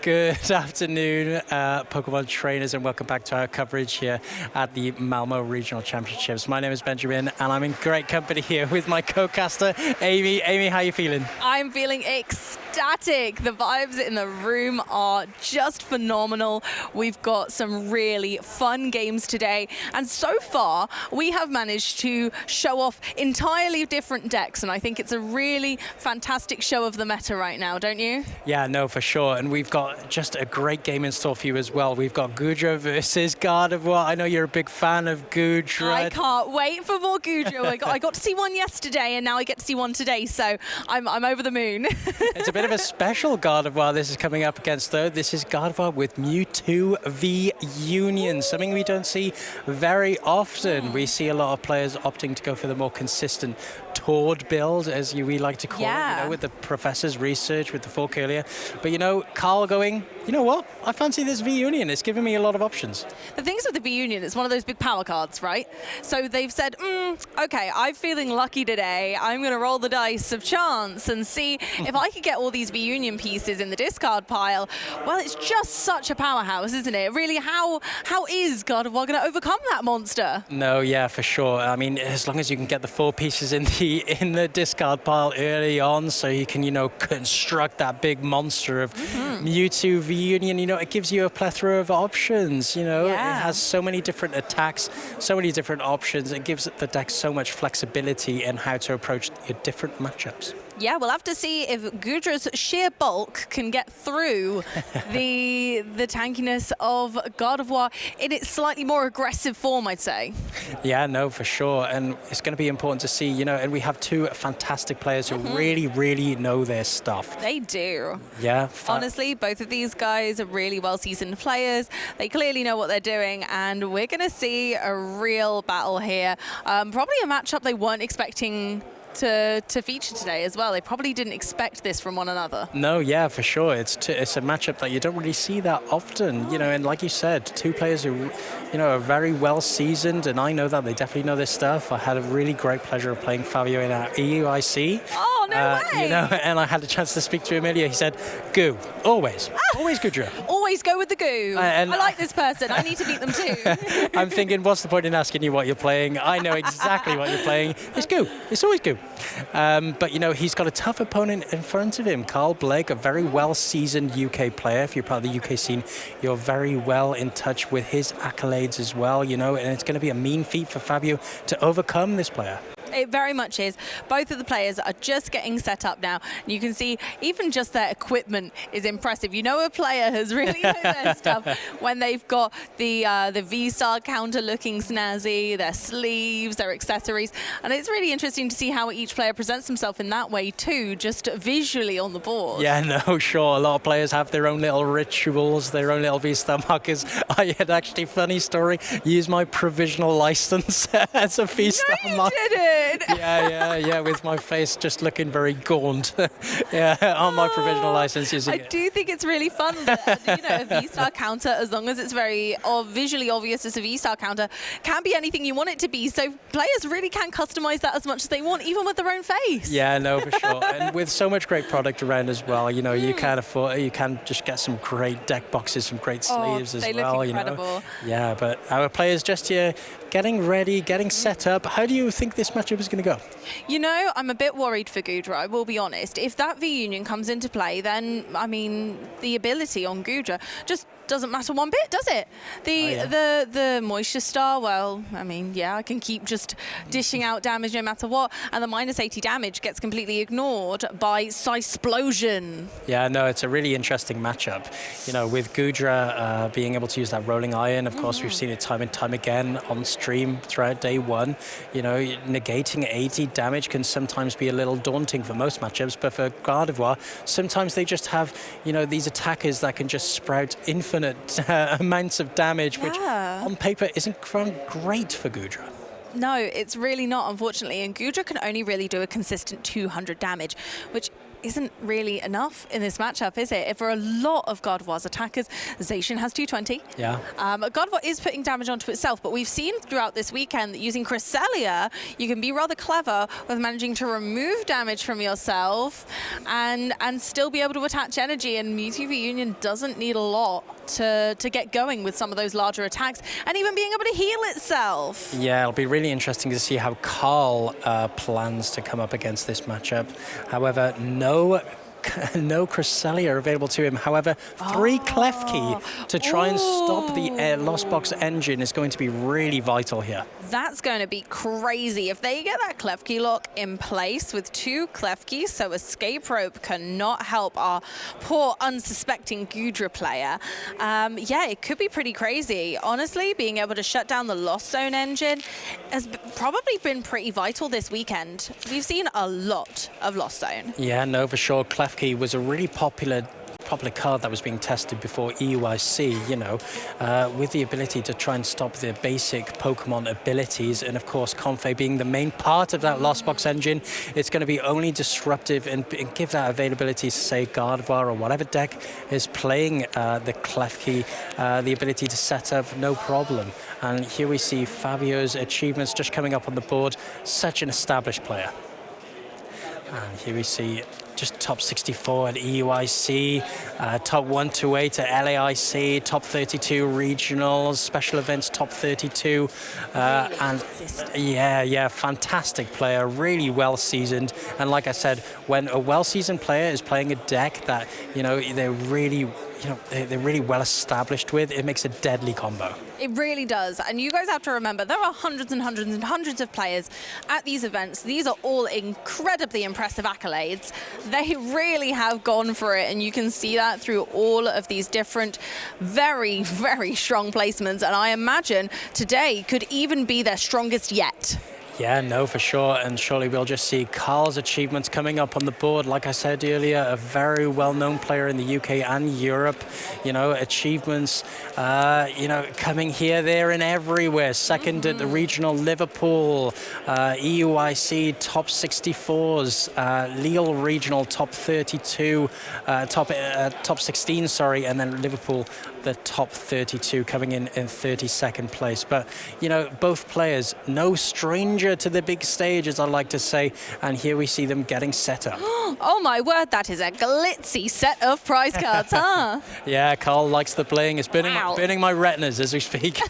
Good afternoon, Pokemon trainers, and welcome back to our coverage here at the Malmo Regional Championships. My name is Benjamin, and I'm in great company here with my co-caster, Amy. Amy, how are you feeling? I'm feeling ecstatic. The vibes in the room are just phenomenal. We've got some really fun games today, and so far we have managed to show off entirely different decks, and I think it's a really fantastic show of the meta right now, don't you? Yeah, no, for sure. And we've got just a great game in store for you as well. We've got Goodra versus Gardevoir. I know you're a big fan of Goodra. I can't wait for more Goodra. I got to see one yesterday, and now I get to see one today, so I'm over the moon. It's a bit of a special Gardevoir this is coming up against, though. This is Gardevoir with Mewtwo V Union, something we don't see very often. We see a lot of players opting to go for the more consistent Tord build, as we like to call it, with the professor's research, with the fork earlier. But, Carl going, you know what? I fancy this V-Union. It's giving me a lot of options. The thing is with the V-Union, it's one of those big power cards, right? So they've said, okay, I'm feeling lucky today. I'm going to roll the dice of chance and see if I could get all these V-Union pieces in the discard pile. Well, it's just such a powerhouse, isn't it? Really, how is Gardevoir going to overcome that monster? No, yeah, for sure. I mean, as long as you can get the 4 pieces in the discard pile early on, so you can, construct that big monster of Mewtwo V-Union, it gives you a plethora of options, It has so many different attacks, so many different options. It gives the deck so much flexibility in how to approach your different matchups. Yeah, we'll have to see if Goodra's sheer bulk can get through the tankiness of Gardevoir in its slightly more aggressive form, I'd say. Yeah, no, for sure. And it's going to be important to see, and we have 2 fantastic players who really, really know their stuff. They do. Yeah. Honestly, both of these guys are really well-seasoned players. They clearly know what they're doing, and we're going to see a real battle here. Probably a matchup they weren't expecting to feature today as well. They probably didn't expect this from one another. No, yeah, for sure. It's a matchup that you don't really see that often, and like you said, 2 players who, are very well seasoned, and I know that they definitely know their stuff. I had a really great pleasure of playing Fabio in our EUIC. Oh, no way! And I had a chance to speak to him earlier. He said, "Goo, always Goodra." Always go with the goo. I like this person. I need to beat them too. I'm thinking, what's the point in asking you what you're playing? I know exactly what you're playing. It's Goo. It's always Goo. But, he's got a tough opponent in front of him. Carl Blake, a very well-seasoned UK player. If you're part of the UK scene, you're very well in touch with his accolades as well, and it's going to be a mean feat for Fabio to overcome this player. It very much is. Both of the players are just getting set up now. You can see even just their equipment is impressive. A player has really known their stuff when they've got the V-Star counter looking snazzy, their sleeves, their accessories. And it's really interesting to see how each player presents himself in that way too, just visually on the board. Yeah, no, sure. A lot of players have their own little rituals, their own little V-Star markers. I had actually, funny story, used my provisional license as a V-Star marker. You didn't! Yeah, with my face just looking very gaunt. On my provisional license. I do think it's really fun that, a V-Star counter, as long as it's very visually obvious as a V-Star counter, can be anything you want it to be. So players really can customize that as much as they want, even with their own face. Yeah, no, for sure. And with so much great product around as well, you can afford, you can just get some great deck boxes, some great sleeves as they well. Look incredible. Yeah, but our players just here getting ready, getting set up. How do you think this matchup is going to go? I'm a bit worried for Goodra, I will be honest. If that V-Union comes into play, then, the ability on Goodra just doesn't matter one bit, does it? The Moisture Star, well, I can keep just dishing out damage no matter what, and the minus 80 damage gets completely ignored by Psysplosion. Yeah, no, it's a really interesting matchup. With Goodra being able to use that Rolling Iron, of course, we've seen it time and time again on stream throughout day 1. Negating 80 damage can sometimes be a little daunting for most matchups, but for Gardevoir, sometimes they just have, these attackers that can just sprout infinite amounts of damage, which on paper isn't great for Goodra. No, it's really not, unfortunately, and Goodra can only really do a consistent 200 damage, which isn't really enough in this matchup, is it? For a lot of God of War's attackers, Zacian has 220. Yeah. God of War is putting damage onto itself, but we've seen throughout this weekend that using Cresselia, you can be rather clever with managing to remove damage from yourself and still be able to attach energy, and Mewtwo Reunion doesn't need a lot to get going with some of those larger attacks and even being able to heal itself. Yeah, it'll be really interesting to see how Carl plans to come up against this matchup. However, no Cresselia available to him. However, 3 Klefki to try and stop the Lost Box engine is going to be really vital here. That's going to be crazy. If they get that Klefki lock in place with 2 Klefkis, so Escape Rope cannot help our poor unsuspecting Goodra player. Yeah, it could be pretty crazy. Honestly, being able to shut down the Lost Zone engine has probably been pretty vital this weekend. We've seen a lot of Lost Zone. Yeah, no, for sure. Klefki was a really popular card that was being tested before EUIC, you know, with the ability to try and stop the basic Pokemon abilities, and of course Confe being the main part of that Lost Box engine, it's going to be only disruptive and give that availability to, say, Gardevoir or whatever deck is playing the Klefki, the ability to set up, no problem. And here we see Fabio's achievements just coming up on the board, such an established player. And here we see just top 64 at EUIC, top 128 at LAIC, top 32 regionals, special events top 32, and yeah, fantastic player, really well seasoned. And like I said, when a well seasoned player is playing a deck that, you know, they're really well established with, it makes a deadly combo. It really does. And you guys have to remember, there are hundreds and hundreds and hundreds of players at these events. These are all incredibly impressive accolades. They really have gone for it, and you can see that through all of these different very, very strong placements. And I imagine today could even be their strongest yet. Yeah, no, for sure. And surely we'll just see Carl's achievements coming up on the board. Like I said earlier, a very well-known player in the UK and Europe. You know, achievements, you know, coming here, there, and everywhere. Second at the regional Liverpool, EUIC top 64s, Lille regional top 32, top 16, sorry, and then Liverpool the top 32, coming in 32nd place. But, you know, both players, no stranger to the big stage, as I like to say, and here we see them getting set up. Oh my word, that is a glitzy set of prize cards, huh? Yeah, Carl likes the bling. It's burning my retinas as we speak.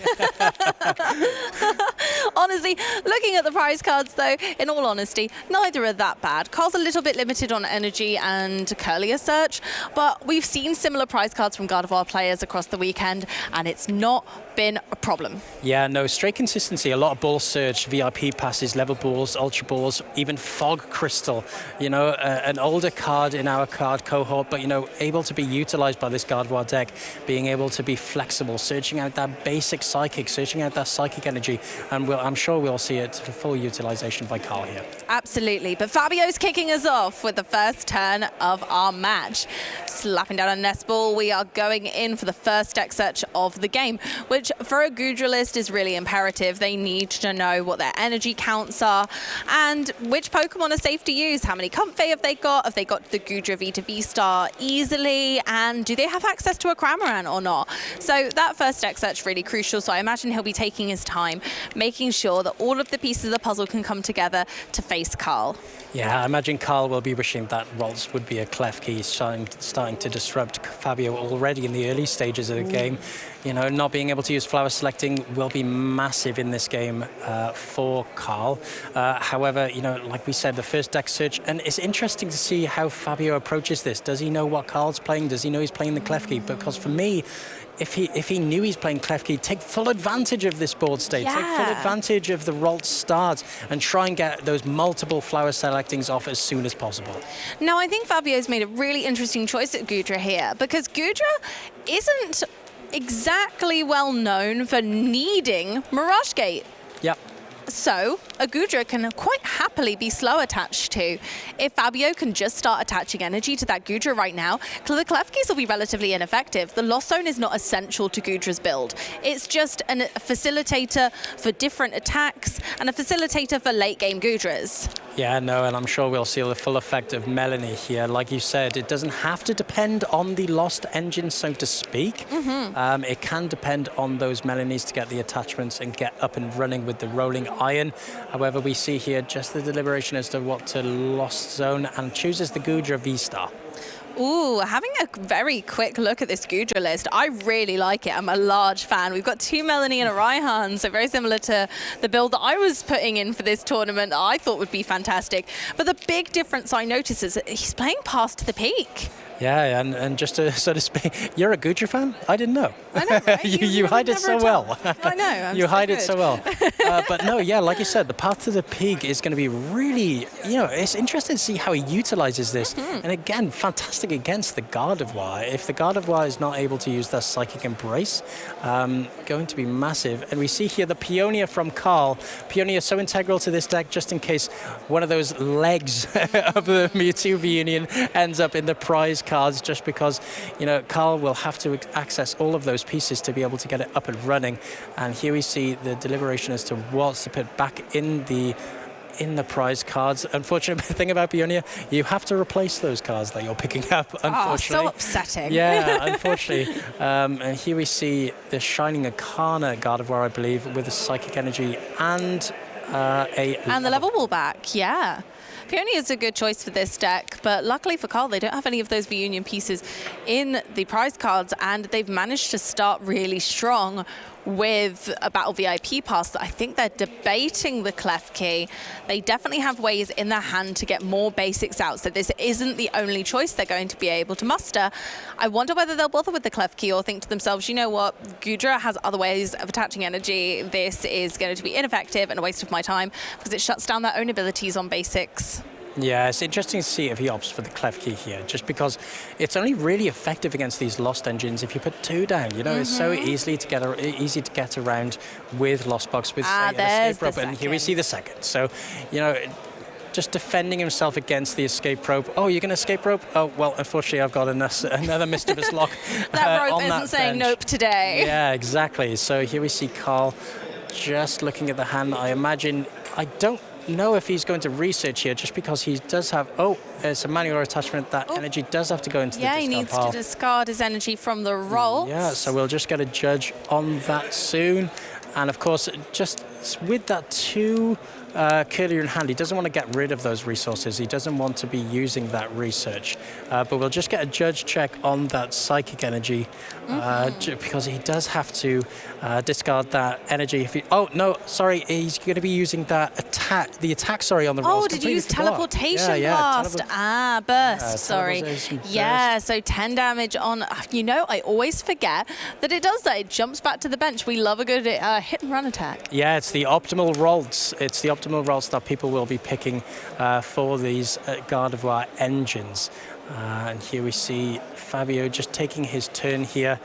Honestly, looking at the prize cards though, in all honesty, neither are that bad. Carl's a little bit limited on energy and Curlier search, but we've seen similar prize cards from God of War players across the weekend, and it's not been a problem. Yeah, no, straight consistency. A lot of ball search, VIP passes, level balls, ultra balls, even fog crystal. You know, an older card in our card cohort, but, you know, able to be utilized by this God of War deck, being able to be flexible, searching out that basic psychic, searching out that psychic energy, and I'm sure we'll see it to full utilization by Carl here. Absolutely, but Fabio's kicking us off with the first turn of our match. Slapping down a nest ball, we are going in for the first deck search of the game, which for a Goodra list is really imperative. They need to know what their energy counts are and which Pokemon are safe to use. How many Comfey have they got? Have they got the Goodra V to V star easily? And do they have access to a Cramorant or not? So that first deck search really crucial. So I imagine he'll be taking his time, making sure that all of the pieces of the puzzle can come together to face Carl. Yeah, I imagine Carl will be wishing that Ralts would be a Klefki, starting to disrupt Fabio already in the early stages of the game. You know, not being able to use flower selecting will be massive in this game for Carl. However, you know, like we said, the first deck search, and it's interesting to see how Fabio approaches this. Does he know what Carl's playing? Does he know he's playing the Klefki? Because for me, if he knew he's playing Klefki, take full advantage of this board state. Yeah. Take full advantage of the Ralts start and try and get those multiple flower selectings off as soon as possible. Now, I think Fabio's made a really interesting choice at Goodra here, because Goodra isn't exactly well known for needing Mirage Gate. Yep. So a Gudra can quite happily be slow attached to. If Fabio can just start attaching energy to that Gudra right now, the Clef Keys will be relatively ineffective. The Lost Zone is not essential to Gudra's build. It's just a facilitator for different attacks and a facilitator for late game Gudras. Yeah, no, and I'm sure we'll see the full effect of Melanie here. Like you said, it doesn't have to depend on the Lost engine, so to speak. It can depend on those Melanies to get the attachments and get up and running with the rolling iron. However, we see here just the deliberation as to what to Lost Zone, and chooses the Gudra V-Star. Ooh, having a very quick look at this Gudra list, I really like it. I'm a large fan. We've got 2 Melanie and a Raihan, so very similar to the build that I was putting in for this tournament that I thought would be fantastic. But the big difference I notice is that he's playing past the peak. Yeah, and just to so to speak, you're a Gudra fan? I didn't know. I know, right? you hide it so well. I know. I'm you so hide good. it so well. But no, yeah, like you said, the path to the peak is going to be really, it's interesting to see how he utilizes this. And again, fantastic against the Gardevoir. If the Gardevoir is not able to use their Psychic Embrace, going to be massive. And we see here the Peonia from Carl. Peonia so integral to this deck, just in case one of those legs of the Mewtwo reunion ends up in the prize cards, just because Carl will have to access all of those pieces to be able to get it up and running. And here we see the deliberation as to what's to put back in the prize cards. Unfortunate thing about Peonia, you have to replace those cards that you're picking up, unfortunately. Oh, so upsetting. Yeah, unfortunately. And here we see the Shining Arcana Gardevoir, I believe, with a Psychic Energy and the level ball back, yeah. Peonia is a good choice for this deck, but luckily for Carl, they don't have any of those reunion pieces in the prize cards, and they've managed to start really strong with a Battle VIP pass that I think they're debating the Clef Key. They definitely have ways in their hand to get more basics out, so this isn't the only choice they're going to be able to muster. I wonder whether they'll bother with the Clef Key or think to themselves, you know what, Gudra has other ways of attaching energy. This is going to be ineffective and a waste of my time because it shuts down their own abilities on basics. Yeah, it's interesting to see if he opts for the Clef Key here, just because it's only really effective against these Lost engines if you put 2 down. It's so easy to get around with Lost Box with say, an escape rope, and here we see the second. So, just defending himself against the escape rope. Oh, you're going to escape rope? Oh, well, unfortunately, I've got another Mischievous Lock. That rope on isn't that saying bench. nope today. Yeah, exactly. So here we see Carl just looking at the hand. I don't know if he's going to research here, just because he does have, it's a manual attachment. That energy does have to go into the discard he needs pile. to discard his energy from the roll. Yeah, so we'll just get a judge on that soon. And of course, just with that 2 Curlier in hand, he doesn't want to get rid of those resources. He doesn't want to be using that research. But we'll just get a judge check on that Psychic Energy, because he does have to discard that energy. If he's going to be using that attack, on the rolls. Oh, did you use Teleportation Blast? Burst, sorry. Yeah, so 10 damage on, I always forget that it does that. It jumps back to the bench. We love a good hit and run attack. Yeah, it's the optimal rolls. It's the optimal rolls that people will be picking for these Gardevoir engines. And here we see Fabio just taking his turn here,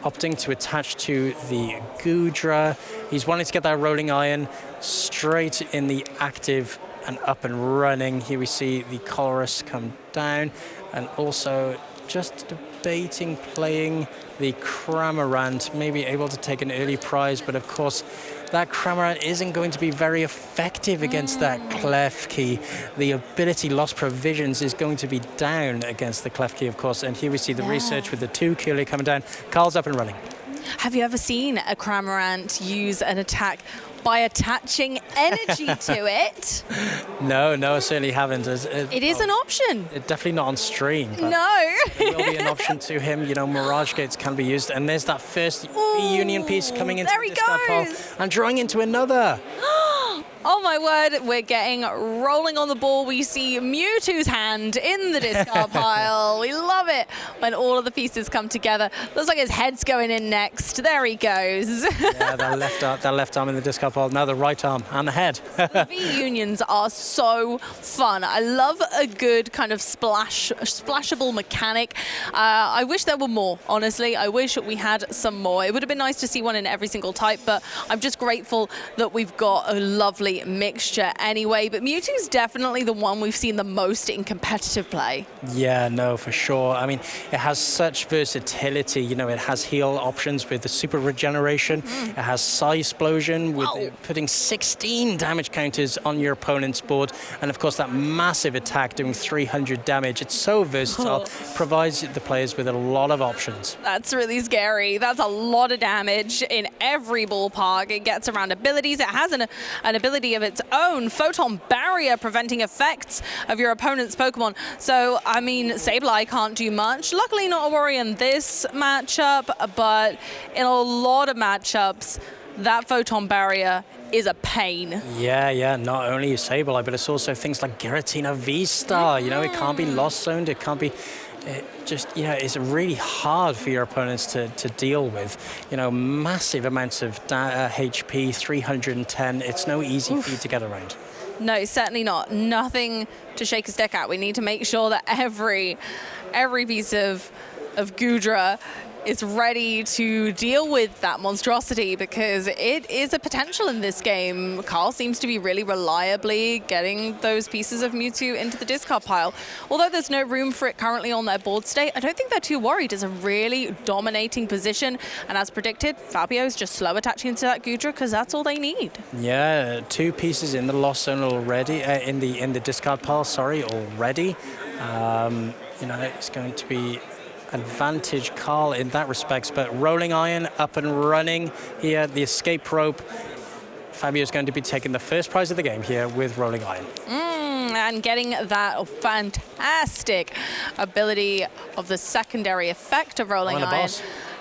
opting to attach to the Gudra. He's wanting to get that rolling iron straight in the active and up and running. Here we see the Colress come down, and also just debating playing the Cramorant, maybe able to take an early prize, but of course that Cramorant isn't going to be very effective against that Clef Key. The ability Lost Provisions is going to be down against the Clef Key, of course, and here we see the research with the 2 Curlier coming down. Carl's up and running. Have you ever seen a Cramorant use an attack by attaching energy to it? No, I certainly haven't. It is an option. Definitely not on stream. But no. It will be an option to him. Mirage Gates can be used. And there's that first reunion piece coming into the discard pile and drawing into another. Oh my word, we're getting rolling on the ball. We see Mewtwo's hand in the discard pile. We love it when all of the pieces come together. Looks like his head's going in next. There he goes. Yeah, that left arm in the discard pile. Now the right arm and the head. The V-Unions are so fun. I love a good kind of splashable mechanic. I wish there were more, honestly. I wish we had some more. It would have been nice to see one in every single type, but I'm just grateful that we've got a lovely lovely mixture anyway, but Mewtwo's definitely the one we've seen the most in competitive play. Yeah, no, for sure. I mean, it has such versatility. You know, it has heal options with the super regeneration. It has Psy-Splosion with putting 16 damage counters on your opponent's board. And of course, that massive attack doing 300 damage. It's so versatile, provides the players with a lot of options. That's really scary. That's a lot of damage in every ballpark. It gets around abilities. It has an ability of its own, Photon Barrier, preventing effects of your opponent's Pokemon. So, I mean, Sableye can't do much. Luckily, not a worry in this matchup, but in a lot of matchups, that Photon Barrier is a pain. Yeah, not only Sableye, but it's also things like Giratina V-Star. You know, it can't be lost zoned, it can't be... It just, you know, it's really hard for your opponents to deal with. You know, massive amounts of HP, 310. It's no easy feat to get around. No, certainly not. Nothing to shake a stick at. We need to make sure that every piece of Goodra is ready to deal with that monstrosity, because it is a potential in this game. Carl seems to be really reliably getting those pieces of Mewtwo into the discard pile. Although there's no room for it currently on their board state, I don't think they're too worried. It's a really dominating position, and as predicted, Fabio's just slow attaching into that Goodra because that's all they need. Yeah, 2 pieces in the lost zone already, in the discard pile, sorry, already. You know, it's going to be advantage Carl in that respect, but Rolling Iron up and running here, the escape rope. Fabio's going to be taking the first prize of the game here with Rolling Iron. And getting that fantastic ability of the secondary effect of Rolling Iron,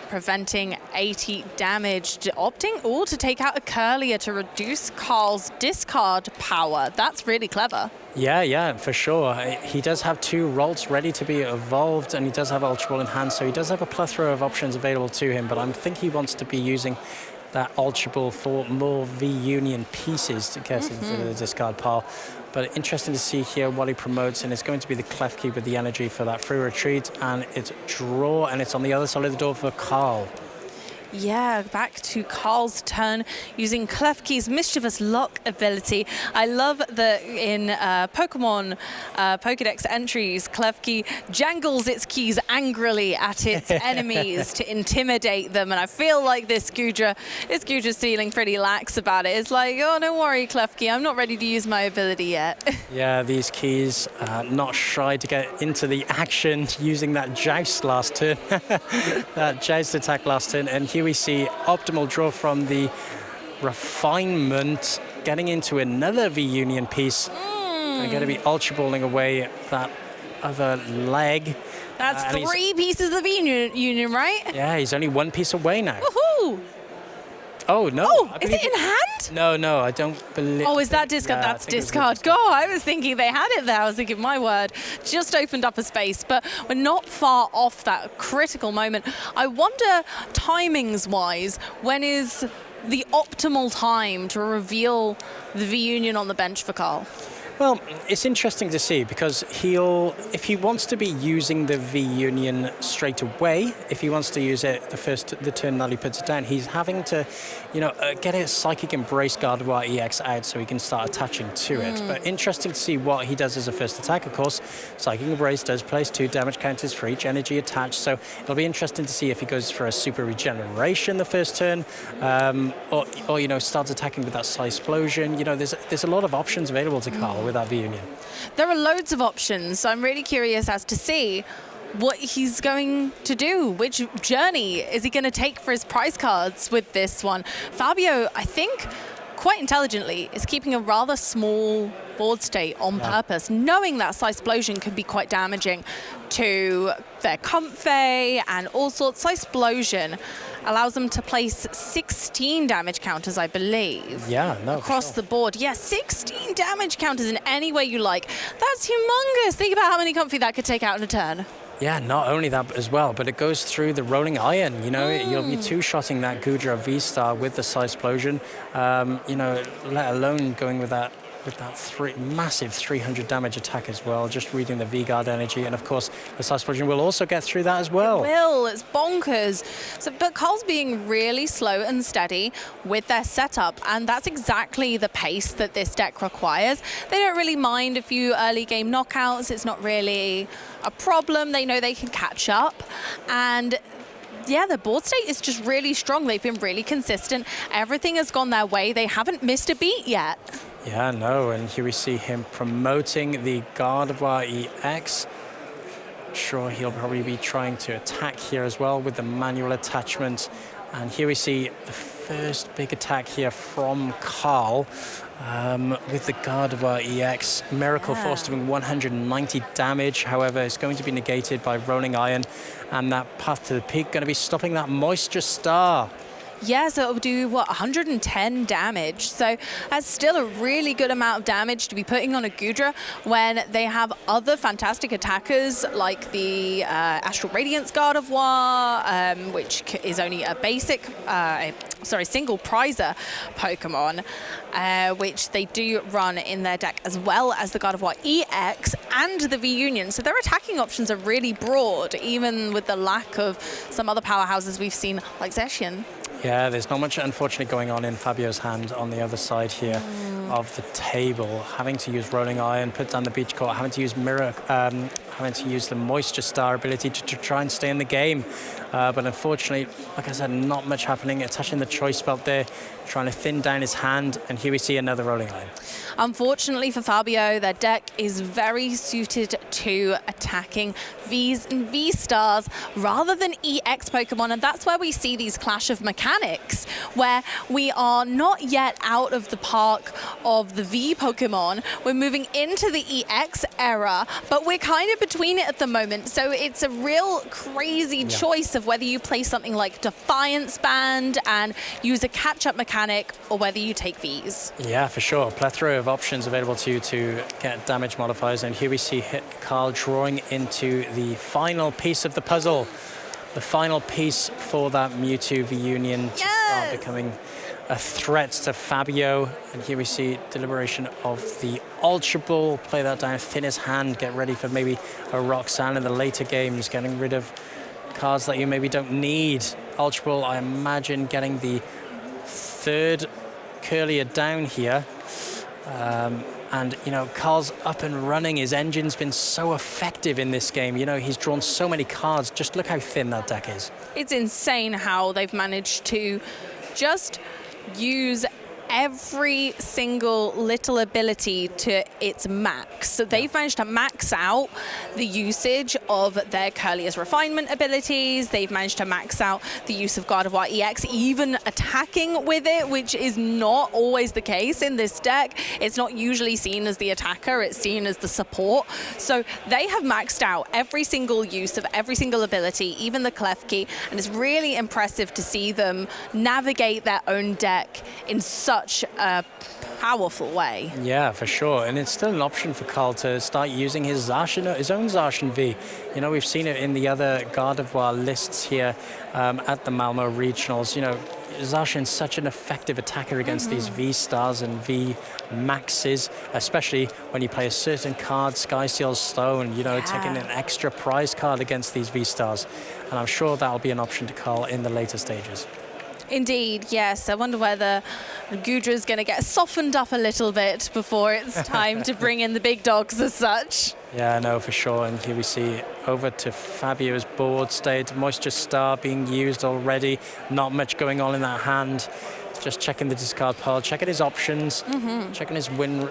preventing 80 damage, opting to take out a Curlier to reduce Carl's discard power. That's really clever. Yeah, for sure. He does have 2 Rolts ready to be evolved, and he does have Ultra Ball in hand, so he does have a plethora of options available to him, but I think he wants to be using that Ultra Ball for more V-Union pieces to get into the discard pile. But interesting to see here what he promotes, and it's going to be the Klefki with the energy for that free retreat, and it's draw, and it's on the other side of the door for Carl. Yeah, back to Carl's turn using Klefki's Mischievous Lock ability. I love that in Pokemon Pokedex entries, Klefki jangles its keys angrily at its enemies to intimidate them. And I feel like this Goodra's feeling pretty lax about it. It's like, oh, don't worry, Klefki, I'm not ready to use my ability yet. Yeah, these keys not shy to get into the action using that Joust last turn. That Joust attack last turn. And here we see optimal draw from the Refinement, getting into another V-Union piece. They're going to be Ultra Balling away that other leg. That's 3 pieces of V-Union, right? Yeah, he's only 1 piece away now. Woohoo! Oh, no. Oh, is it in hand? No, I don't believe... Oh, is that discard? Yeah, that's discard. God, I was thinking they had it there. I was thinking, my word, just opened up a space. But we're not far off that critical moment. I wonder, timings-wise, when is the optimal time to reveal the V-Union on the bench for Carl? Well, it's interesting to see, because if he wants to be using the V-Union straight away, if he wants to use it the turn that he puts it down, he's having to, get a Psychic Embrace Gardevoir EX out so he can start attaching to it. But interesting to see what he does as a first attack. Of course, Psychic Embrace does place 2 damage counters for each energy attached, so it'll be interesting to see if he goes for a Super Regeneration the first turn, or starts attacking with that Psy-Splosion. There's a lot of options available to Carl with that V-Union. There are loads of options, so I'm really curious as to see what he's going to do. Which journey is he going to take for his prize cards with this one? Fabio, I think, quite intelligently, is keeping a rather small board state on purpose, knowing that Psy-Splosion can be quite damaging to their Comfey and all sorts. Psy-Splosion allows them to place 16 damage counters, I believe. Yeah, no, across the board. Yeah, 16 damage counters in any way you like. That's humongous. Think about how many Comfey that could take out in a turn. Yeah, not only that as well, but it goes through the Rolling Iron. You'll be 2-shotting that Goodra V-Star with the Psy-Splosion. Let alone going with that with that massive 300 damage attack as well, just reading the V-Guard energy. And of course, the Star Explosion will also get through that as well. It's bonkers. So, but Carl's being really slow and steady with their setup, and that's exactly the pace that this deck requires. They don't really mind a few early game knockouts. It's not really a problem. They know they can catch up. And yeah, the board state is just really strong. They've been really consistent. Everything has gone their way. They haven't missed a beat yet. Yeah, no, and here we see him promoting the Gardevoir EX. Sure, he'll probably be trying to attack here as well with the manual attachment. And here we see the first big attack here from Carl with the Gardevoir EX. Miracle Force doing 190 damage. However, it's going to be negated by Rolling Iron. And that path to the peak going to be stopping that Moisture Star. Yeah, so it'll do, what, 110 damage. So that's still a really good amount of damage to be putting on a Goodra when they have other fantastic attackers like the Astral Radiance Gardevoir, which is only a basic, single prizer Pokemon, which they do run in their deck, as well as the Gardevoir EX and the V-Union. So their attacking options are really broad, even with the lack of some other powerhouses we've seen, like Zacian. Yeah, there's not much, unfortunately, going on in Fabio's hand on the other side here of the table. Having to use Rolling Iron, put down the Beach Court, having to use having to use the Moisture Star ability to try and stay in the game. But unfortunately, like I said, not much happening. Attaching the Choice Belt there, trying to thin down his hand, and here we see another Rolling Iron. Unfortunately for Fabio, their deck is very suited to attacking Vs and V-Stars rather than EX Pokemon, and that's where we see these clash of mechanics, where we are not yet out of the park of the V Pokemon. We're moving into the EX era, but we're kind of between it at the moment, so it's a real crazy choice of whether you play something like Defiance Band and use a catch-up mechanic, or whether you take Vs. Yeah, for sure. A plethora of options available to you to get damage modifiers, and here we see Carl drawing into the final piece of the puzzle. The final piece for that Mewtwo V-Union to start becoming a threat to Fabio. And here we see deliberation of the Ultra Ball. Play that down, thin his hand, get ready for maybe a Roxanne in the later games, getting rid of cards that you maybe don't need. Ultra Ball, I imagine, getting the third Curlier down here. And, you know, Carl's up and running. His engine's been so effective in this game. You know, he's drawn so many cards. Just look how thin that deck is. It's insane how they've managed to just use every single little ability to its max. So they've managed to max out the usage of their Curlier's Refinement abilities. They've managed to max out the use of Gardevoir EX, even attacking with it, which is not always the case in this deck. It's not usually seen as the attacker, it's seen as the support. So they have maxed out every single use of every single ability, even the Klefki, and it's really impressive to see them navigate their own deck in such a powerful way. Yeah, for sure. And it's still an option for Carl to start using his own Zacian V. You know, we've seen it in the other Gardevoir lists here at the Malmo regionals. You know, Zacian's such an effective attacker against these V-Stars and V-Maxes, especially when you play a certain card, Sky Seal Stone, you know, taking an extra prize card against these V-Stars. And I'm sure that'll be an option to Carl in the later stages. Indeed, yes. I wonder whether Goodra's going to get softened up a little bit before it's time to bring in the big dogs as such. Yeah, no, for sure. And here we see over to Fabio's board state. Moisture Star being used already. Not much going on in that hand. Just checking the discard pile, checking his options, checking his win...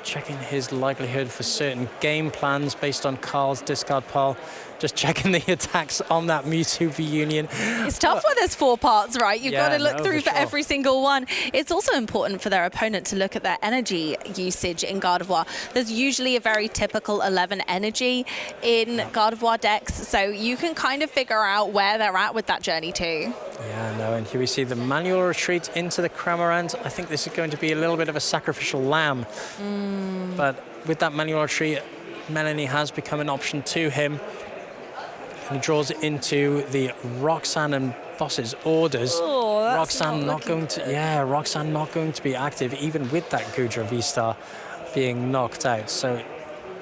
checking his likelihood for certain game plans based on Carl's discard pile. Just checking the attacks on that Mewtwo V-Union. It's tough when there's 4 parts, right? You've got to look through for every single one. It's also important for their opponent to look at their energy usage in Gardevoir. There's usually a very typical 11 energy in Gardevoir decks, so you can kind of figure out where they're at with that journey too. Yeah, no, and here we see the manual retreat into the Cramorant. I think this is going to be a little bit of a sacrificial lamb. But with that manual retreat, Melanie has become an option to him. And he draws into the Roxanne and Boss's orders. Oh, Roxanne not going to, Roxanne not going to be active, even with that Gudra V-Star being knocked out. So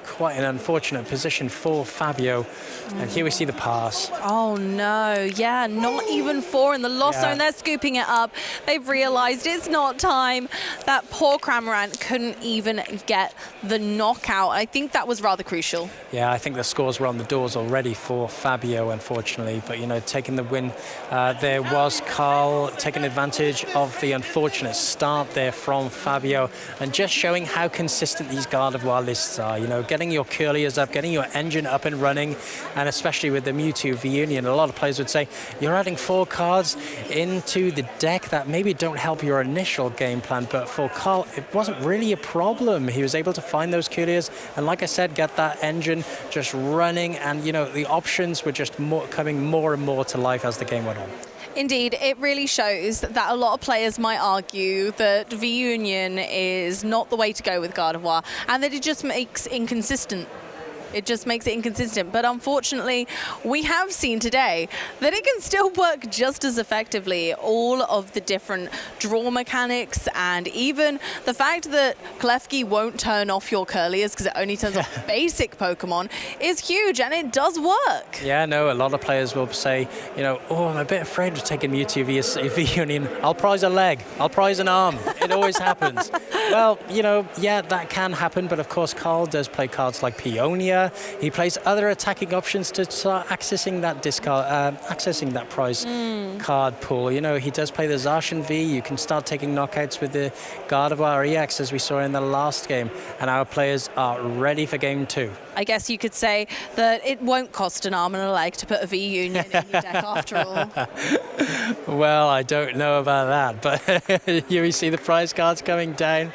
quite an unfortunate position for Fabio. And here we see the pass. Oh no, yeah, not even 4 in the loss zone. They're scooping it up. They've realized it's not time. That poor Cramorant couldn't even get the knockout. I think that was rather crucial. Yeah, I think the scores were on the doors already for Fabio, unfortunately. But, you know, taking the win, there was Carl taking advantage of the unfortunate start there from Fabio and just showing how consistent these Gardevoir lists are. You know, getting your Curliers up, getting your engine up and running, and especially with the Mewtwo V-Union, a lot of players would say you're adding 4 cards into the deck that maybe don't help your initial game plan, but for Carl, it wasn't really a problem. He was able to find those Curliers, and like I said, get that engine just running, and you know, the options were just coming more and more to life as the game went on. Indeed, it really shows that a lot of players might argue that V-Union is not the way to go with Gardevoir, and that it just makes inconsistent. It just makes it inconsistent. But unfortunately, we have seen today that it can still work just as effectively. All of the different draw mechanics, and even the fact that Klefki won't turn off your Curliers because it only turns off basic Pokemon is huge, and it does work. Yeah, no, a lot of players will say, you know, oh, I'm a bit afraid of taking Mewtwo V-Union. I'll prize a leg. I'll prize an arm. It always happens. Well, you know, yeah, that can happen, but of course, Carl does play cards like Peonia. He plays other attacking options to start accessing that discard, accessing that prize card pool. You know, he does play the Zacian V. You can start taking knockouts with the Gardevoir EX, as we saw in the last game, and our players are ready for game 2. I guess you could say that it won't cost an arm and a leg to put a V-Union in your deck after all. Well, I don't know about that, but here we see the prize cards coming down.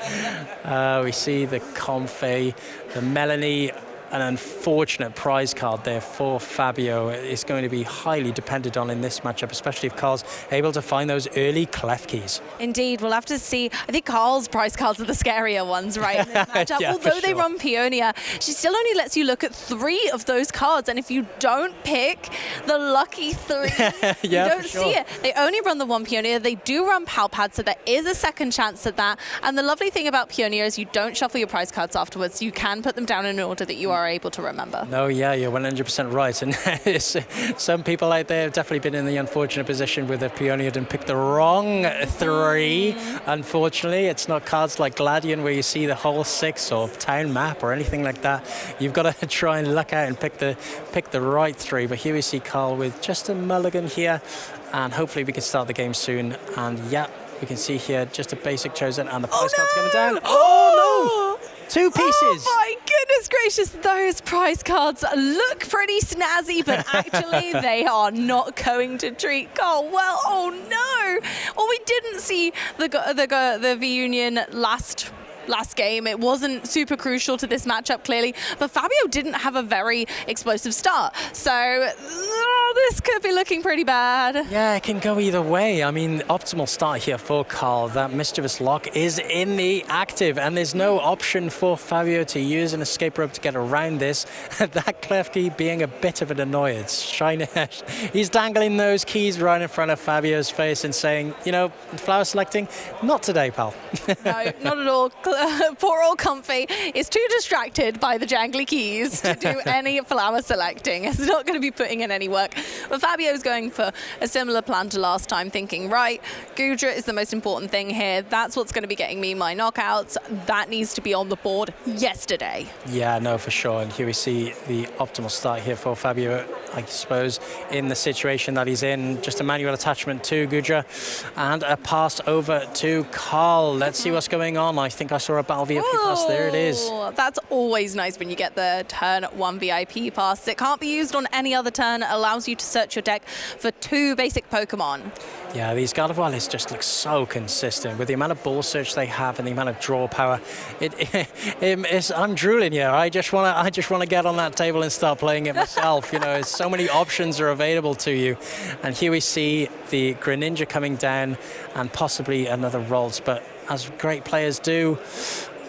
We see the Comfey, the Melanie. An unfortunate prize card there for Fabio. It's going to be highly dependent on in this matchup, especially if Carl's able to find those early Klefkis. Indeed, we'll have to see. I think Carl's prize cards are the scarier ones, right, in this matchup. Yeah, although they run Peonia, she still only lets you look at 3 of those cards, and if you don't pick the lucky 3, you don't see it. They only run the 1 Peonia. They do run Palpad, so there is a second chance at that. And the lovely thing about Peonia is you don't shuffle your prize cards afterwards. You can put them down in order that you are able to remember. No, yeah, you're 100% right. And some people out there have definitely been in the unfortunate position where they've Peonia'd and picked the wrong 3. Unfortunately, it's not cards like Gladion where you see the whole 6 or town map or anything like that. You've got to try and luck out and pick the right 3. But here we see Carl with just a mulligan here, and hopefully we can start the game soon. And yeah, we can see here just a basic chosen, and the prize cards coming down. Oh no! 2 pieces. Oh my goodness gracious, those prize cards look pretty snazzy, but actually they are not going to treat Carl well. Oh no! Well, we didn't see the V-Union last game. It wasn't super crucial to this matchup, clearly, but Fabio didn't have a very explosive start. So this could be looking pretty bad. Yeah, it can go either way. I mean, optimal start here for Carl. That Mischievous Lock is in the active, and there's no option for Fabio to use an escape rope to get around this. That Klefki being a bit of an annoyance. He's dangling those keys right in front of Fabio's face and saying, you know, flower selecting, not today, pal. No, not at all. Poor old Comfy is too distracted by the jangly keys to do any flower selecting. It's not going to be putting in any work. But Fabio's going for a similar plan to last time, thinking, right, Gudra is the most important thing here. That's what's going to be getting me my knockouts. That needs to be on the board yesterday. Yeah, no, for sure. And here we see the optimal start here for Fabio, I suppose, in the situation that he's in. Just a manual attachment to Gudra and a pass over to Carl. Let's see what's going on. I think I saw a Battle VIP pass. There it is. That's always nice when you get the turn 1 VIP pass. It can't be used on any other turn. It allows you to search your deck for 2 basic Pokemon. Yeah, these Gardevoir lists just look so consistent with the amount of ball search they have and the amount of draw power. I'm drooling here. I just want to get on that table and start playing it myself. You know, so many options are available to you. And here we see the Greninja coming down and possibly another Ralts. But as great players do,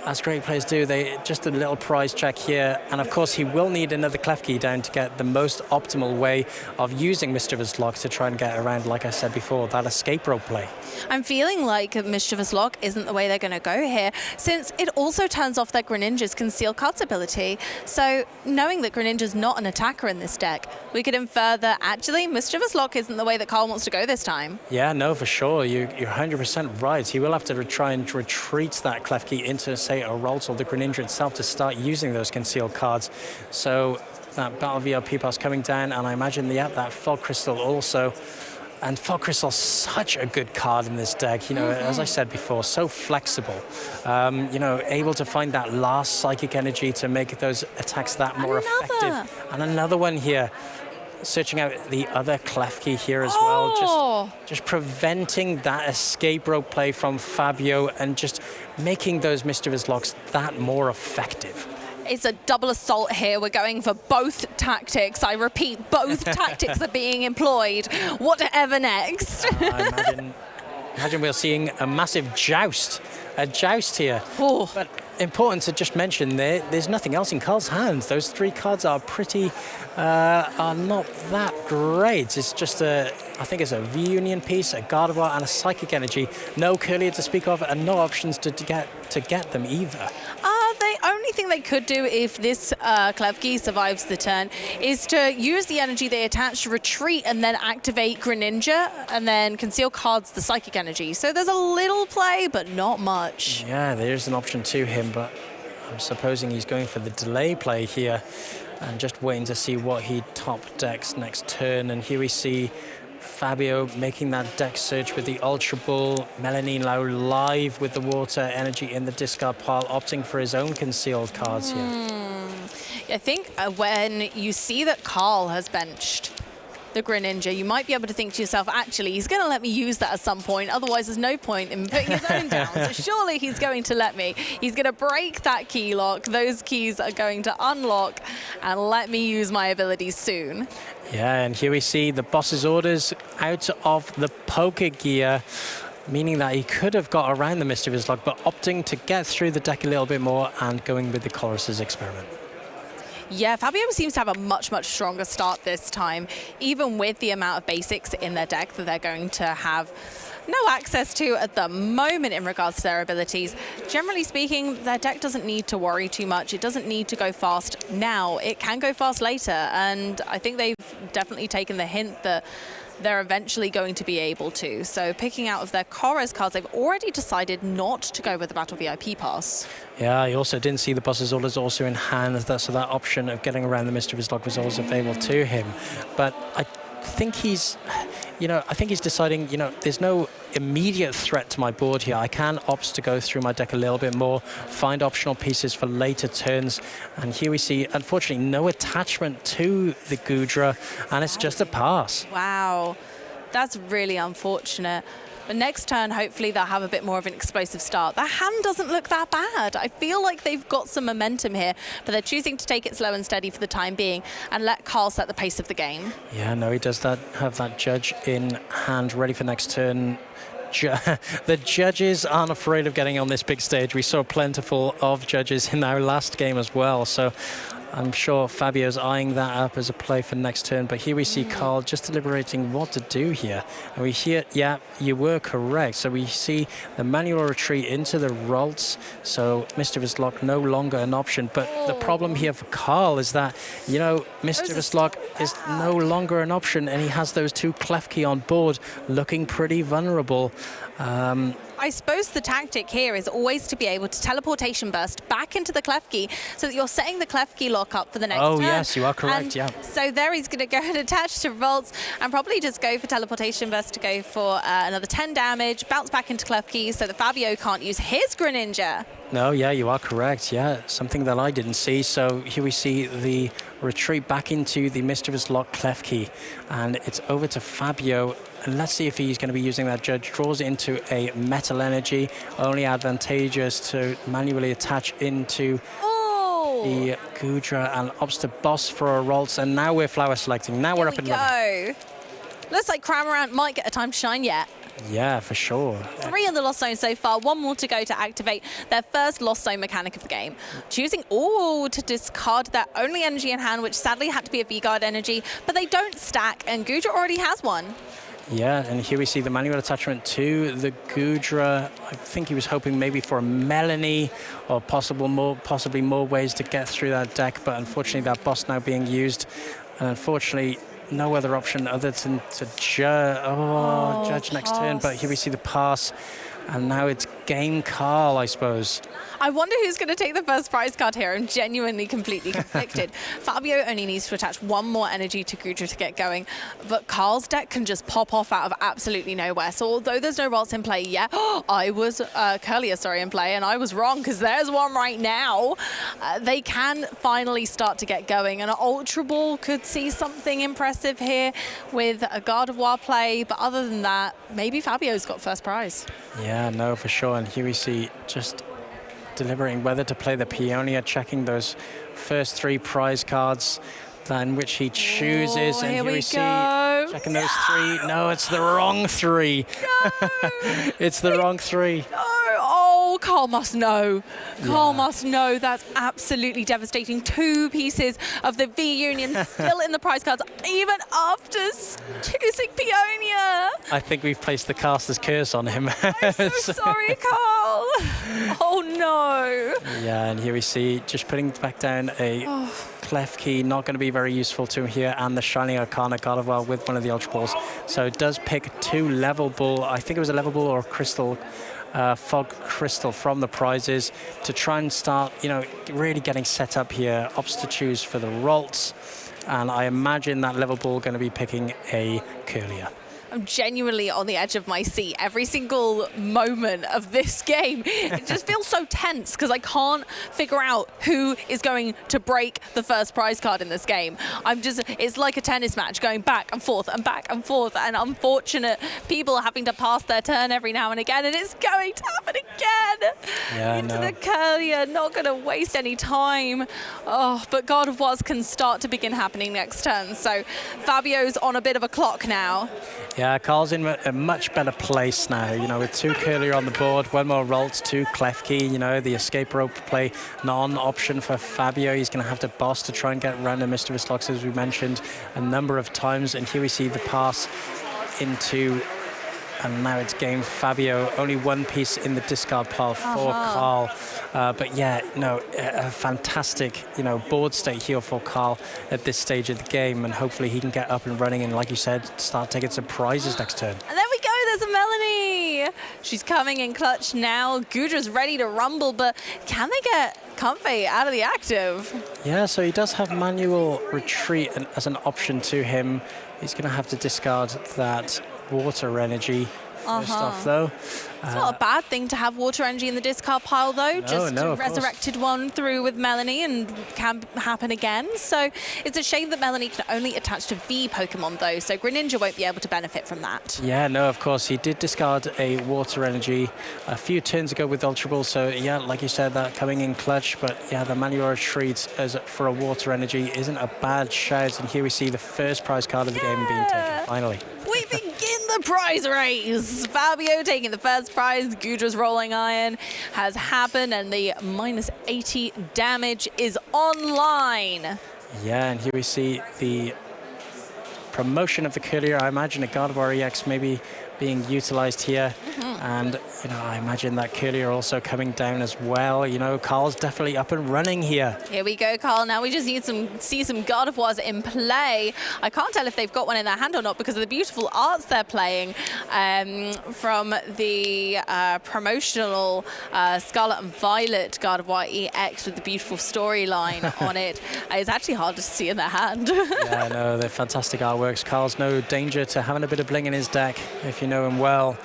as great players do, they just a little prize check here. And of course, he will need another clef key down to get the most optimal way of using Mischievous Lock to try and get around, like I said before, that escape rope play. I'm feeling like Mischievous Lock isn't the way they're going to go here, since it also turns off their Greninja's Conceal Cards ability. So knowing that Greninja's not an attacker in this deck, we could infer that actually Mischievous Lock isn't the way that Carl wants to go this time. Yeah, no, for sure. You're 100% right. He will have to try and retreat that clef key into, say, a Ralts or the Greninja itself to start using those concealed cards. So that Battle VRP pass coming down, and I imagine that Fog Crystal also. And Fog Crystal's such a good card in this deck, you know, as I said before, so flexible. You know, able to find that last Psychic Energy to make those attacks that more effective. And another one here. Searching out the other clef key here as well, just preventing that escape rope play from Fabio and just making those Mischievous Locks that more effective. It's a double assault here. We're going for both tactics. I repeat, both tactics are being employed. Whatever next? Imagine we're seeing a massive joust here. But important to just mention there's nothing else in Carl's hands. Those three cards are are not that great. It's just I think it's a V-Union piece, a Gardevoir, and a Psychic Energy. No Curlier to speak of, and no options to get them either. The only thing they could do if this Klefki survives the turn is to use the energy they attach to retreat and then activate Greninja and then conceal cards the Psychic Energy. So there's a little play, but not much. Yeah, there's an option to him, but I'm supposing he's going for the delay play here and just waiting to see what he top decks next turn. And here we see Fabio making that deck search with the Ultra Ball. Melanine now live with the water energy in the discard pile, opting for his own concealed cards here. I think when you see that Carl has benched the Greninja, you might be able to think to yourself, actually, he's going to let me use that at some point. Otherwise, there's no point in putting his own down. So surely he's going to let me. He's going to break that key lock. Those keys are going to unlock and let me use my abilities soon. Yeah, and here we see the boss's orders out of the poker gear, meaning that he could have got around the Mischievous Lock, but opting to get through the deck a little bit more and going with the Chorus's Experiment. Yeah, Fabio seems to have a much, much stronger start this time, even with the amount of basics in their deck that they're going to have no access to at the moment in regards to their abilities. Generally speaking, their deck doesn't need to worry too much. It doesn't need to go fast now. It can go fast later, and I think they've definitely taken the hint that they're eventually going to be able to. So picking out of their Chorus cards, they've already decided not to go with the Battle VIP pass. Yeah, he also didn't see the boss's orders also in hand, so that option of getting around the Mischievous Lock was always available to him. But I think he's deciding, there's no immediate threat to my board here. I can opt to go through my deck a little bit more, find optional pieces for later turns. And here we see, unfortunately, no attachment to the Goodra, and it's just a pass. Wow, that's really unfortunate. But next turn, hopefully they'll have a bit more of an explosive start. Their hand doesn't look that bad. I feel like they've got some momentum here, but they're choosing to take it slow and steady for the time being and let Carl set the pace of the game. Yeah, no, he does have that Judge in hand, ready for next turn. The judges aren't afraid of getting on this big stage. We saw plentiful of judges in our last game as well, so I'm sure Fabio's eyeing that up as a play for next turn. But here we see Carl just deliberating what to do here. And we hear, yeah, you were correct. So we see the manual retreat into the Ralts. So Mischievous Lock no longer an option. But the problem here for Carl is that, Mischievous Lock is no longer an option, and he has those two Klefki on board looking pretty vulnerable. I suppose the tactic here is always to be able to teleportation burst back into the Klefki so that you're setting the Klefki lock up for the next turn. Oh, yes, you are correct, and yeah. So there he's going to go and attach to Volts and probably just go for teleportation burst to go for another 10 damage, bounce back into Klefki so that Fabio can't use his Greninja. No, yeah, you are correct. Yeah, something that I didn't see. So here we see the retreat back into the Mischievous Lock Klefki, and it's over to Fabio. And let's see if he's going to be using that Judge. Draws it into a Metal Energy, only advantageous to manually attach into the Goodra, and opts to boss for a Ralts. And now we're flower selecting. Now we're up and running. Looks like Cramorant might get a time to shine yet. Yeah, for sure. 3 in the Lost Zone so far, 1 more to go to activate their first Lost Zone mechanic of the game. Choosing, to discard their only energy in hand, which sadly had to be a V-Guard energy, but they don't stack, and Gudra already has one. Yeah, and here we see the manual attachment to the Gudra. I think he was hoping maybe for a Melanie or possibly more ways to get through that deck, but unfortunately that boss now being used, and unfortunately no other option other than to judge next turn. But here we see the pass, and now it's game Carl, I suppose. I wonder who's going to take the first prize card here. I'm genuinely completely conflicted. Fabio only needs to attach 1 more energy to Gudra to get going, but Carl's deck can just pop off out of absolutely nowhere. So although there's no Ralts in play yet, I was Curlier, in play, and I was wrong because there's one right now. They can finally start to get going, and an Ultra Ball could see something impressive here with a Gardevoir play, but other than that, maybe Fabio's got first prize. Yeah, no, for sure. And here we see just deliberating whether to play the Peonia, checking those first 3 prize cards, in which he chooses. And here we see, checking those 3. No, it's the wrong 3. No! It's the wrong 3. No! Oh, Carl must know. Carl must know. That's absolutely devastating. 2 pieces of the V-Union still in the prize cards, even after choosing Peonia. I think we've placed the caster's curse on him. I'm so sorry, Carl. Oh, no. Yeah, and here we see just putting back down a Clef Key, not going to be very useful to him here, and the Shining Arcana Gardevoir with one of the Ultra Balls. So it does pick 2 level ball. I think it was a level ball or a crystal. Fog Crystal from the prizes to try and start, really getting set up here. Ops to choose for the Ralts, and I imagine that level ball going to be picking a Curlier. I'm genuinely on the edge of my seat every single moment of this game. It just feels so tense because I can't figure out who is going to break the first prize card in this game. It's like a tennis match going back and forth and back and forth, and unfortunate people having to pass their turn every now and again, and it's going to happen again. Yeah, Into the Curlier, not going to waste any time. But Gardevoirs can start to begin happening next turn. So Fabio's on a bit of a clock now. Yeah, Carl's in a much better place now, with 2 Curlier on the board, 1 more Ralts, 2 Clef Key, the escape rope play non-option for Fabio. He's going to have to boss to try and get random Mischievous Locks, as we mentioned a number of times. And here we see the pass into, and now it's game Fabio. Only 1 piece in the discard pile for Carl. But yeah, a fantastic, board state here for Carl at this stage of the game, and hopefully he can get up and running and, like you said, start taking some prizes next turn. And there we go, there's a Melanie. She's coming in clutch now. Gudra's ready to rumble, but can they get Comfey out of the active? Yeah, so he does have manual retreat as an option to him. He's going to have to discard that water energy. First off, though. It's not a bad thing to have water energy in the discard pile, though. No, resurrected one through with Melanie and can happen again. So it's a shame that Melanie can only attach to V Pokemon, though. So Greninja won't be able to benefit from that. Yeah, no, of course. He did discard a water energy a few turns ago with Ultra Ball. So, yeah, like you said, that coming in clutch. But, yeah, the manual retreat as for a water energy isn't a bad shout. And here we see the first prize card of the game being taken, finally. We begin the prize race. Fabio taking the first prize. Gudra's Rolling Iron has happened, and the minus 80 damage is online. Yeah, and here we see the promotion of the Curlier. I imagine a Gardevoir EX maybe being utilized here. And, I imagine that Curlier also coming down as well. Carl's definitely up and running here. Here we go, Carl. Now we just need see some Gardevoirs in play. I can't tell if they've got one in their hand or not because of the beautiful arts they're playing from the promotional Scarlet and Violet Gardevoir EX with the beautiful storyline on it. It's actually hard to see in their hand. Yeah, no, they're fantastic artworks. Carl's no danger to having a bit of bling in his deck, if you know him well.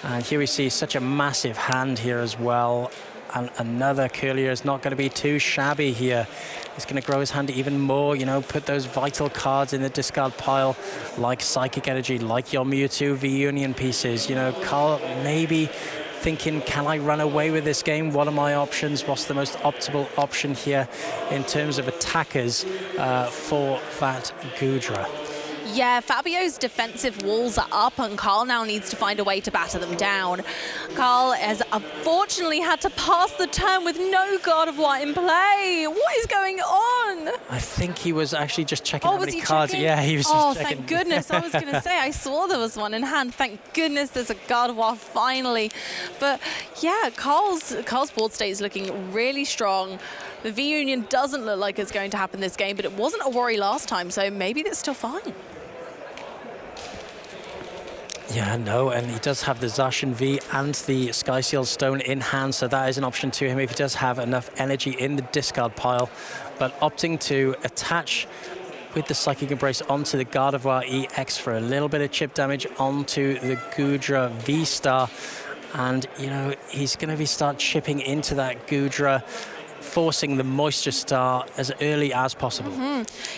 And here we see such a massive hand here as well. And another Curlier is not going to be too shabby here. He's going to grow his hand even more, put those vital cards in the discard pile, like Psychic Energy, like your Mewtwo V-Union pieces. Carl maybe thinking, can I run away with this game? What are my options? What's the most optimal option here in terms of attackers for that Gudra? Yeah, Fabio's defensive walls are up, and Carl now needs to find a way to batter them down. Carl has unfortunately had to pass the turn with no God of War in play. What is going on? I think he was actually just checking how was many he cards. checking? Yeah, he was Oh, just checking. thank goodness. I was going to say, I saw there was one in hand. Thank goodness there's a God of War finally. But yeah, Carl's board state is looking really strong. The V-Union doesn't look like it's going to happen this game, but it wasn't a worry last time, so maybe that's still fine. Yeah, no, and he does have the Zacian V and the Sky Seal Stone in hand, so that is an option to him if he does have enough energy in the discard pile. But opting to attach with the Psychic Embrace onto the Gardevoir EX for a little bit of chip damage onto the Goodra V-Star. And, you know, he's going to start chipping into that Goodra, forcing the Moisture Star as early as possible.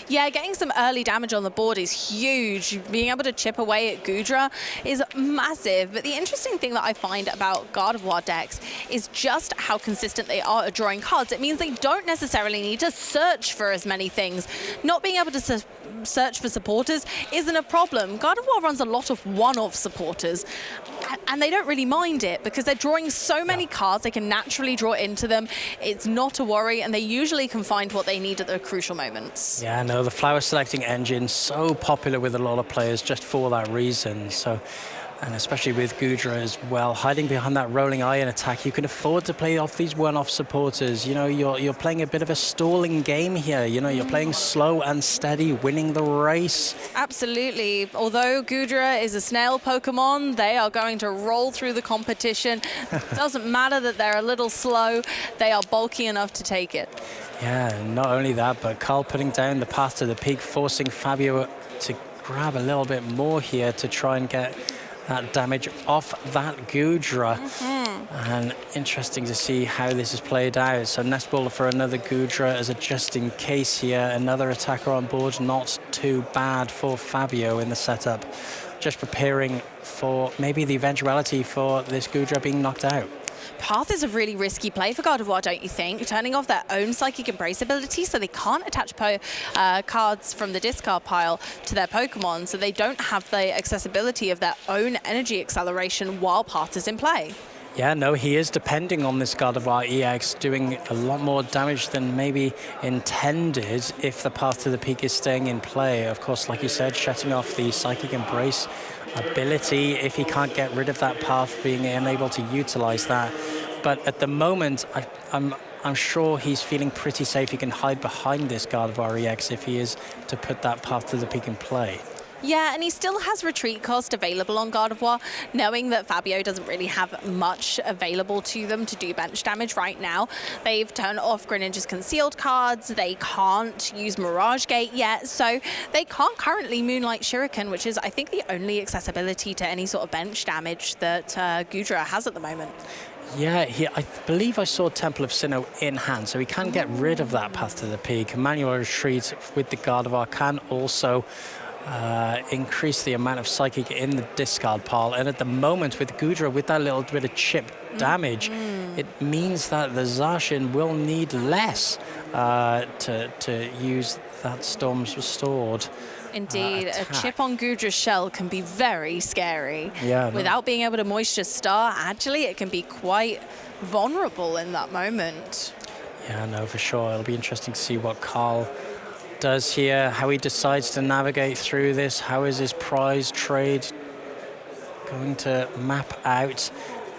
Yeah, getting some early damage on the board is huge. Being able to chip away at Goodra is massive. But the interesting thing that I find about God of War decks is just how consistent they are at drawing cards. It means they don't necessarily need to search for as many things. Not being able to search for supporters isn't a problem. God of War runs a lot of one-off supporters, and they don't really mind it because they're drawing so many cards, they can naturally draw into them. It's not a worry, and they usually can find what they need at the crucial moments. Yeah, no, the flower selecting engine, so popular with a lot of players just for that reason. So, and especially with Goodra as well, hiding behind that rolling iron attack, you can afford to play off these one-off supporters. You know, you're playing a bit of a stalling game here. You know, you're playing slow and steady, winning the race. Absolutely. Although Goodra is a snail Pokemon, they are going to roll through the competition. Doesn't matter that they're a little slow, they are bulky enough to take it. Yeah, not only that, but Carl putting down the path to the peak, forcing Fabio to grab a little bit more here to try and get that damage off that Goodra. And interesting to see how this is played out. So Nest Baller for another Goodra as a just in case here. Another attacker on board, not too bad for Fabio in the setup. Just preparing for maybe the eventuality for this Goodra being knocked out. Path is a really risky play for God of War, don't you think? Turning off their own Psychic Embrace ability so they can't attach cards from the discard pile to their Pokemon, so they don't have the accessibility of their own energy acceleration while Path is in play. Yeah, no, he is depending on this God of War EX, doing a lot more damage than maybe intended if the path to the peak is staying in play. Of course, like you said, shutting off the Psychic Embrace ability if he can't get rid of that path, being unable to utilize that. But at the moment, I'm sure he's feeling pretty safe. He can hide behind this God of War EX if he is to put that path to the peak in play. Yeah, and he still has retreat cost available on God of War, knowing that Fabio doesn't really have much available to them to do bench damage right now. They've turned off Greninja's concealed cards, they can't use Mirage Gate yet, so they can't currently Moonlight Shuriken, which is, I think, the only accessibility to any sort of bench damage that Goodra has at the moment. Yeah, I believe I saw Temple of Sinnoh in hand, so he can get rid of that path to the peak. Manual Retreat with the Gardevoir can also increase the amount of Psychic in the discard pile. And at the moment with Goodra, with that little bit of chip damage, it means that the Zacian will need less to use that Storm's Restored. Indeed, a chip on Goodra's shell can be very scary. Yeah, without being able to Moisture Star, actually, it can be quite vulnerable in that moment. Yeah, no, for sure. It'll be interesting to see what Carl does here, how he decides to navigate through this. How is his prize trade going to map out?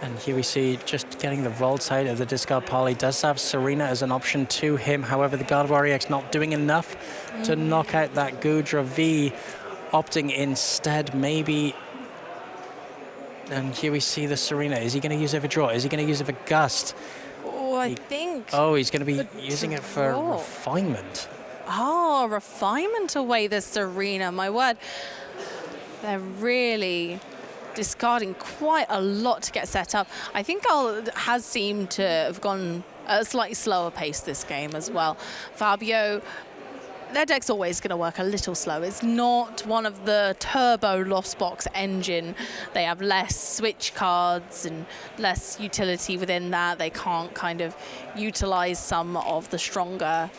And here we see just getting the Volts out of the discard pile. He does have Serena as an option to him. However, the Gardevoir EX not doing enough to knock out that Goodra V, opting instead maybe. And here we see the Serena. Is he going to use it for draw? Is he going to use it for Gust? Oh, I think. Oh, he's going to be using it for Refinement. Oh, Refinement away the Serena, my word. They're really discarding quite a lot to get set up. I think Carl has seemed to have gone at a slightly slower pace this game as well. Fabio, their deck's always going to work a little slow. It's not one of the turbo Lost Box engine. They have less switch cards and less utility within that. They can't kind of utilize some of the stronger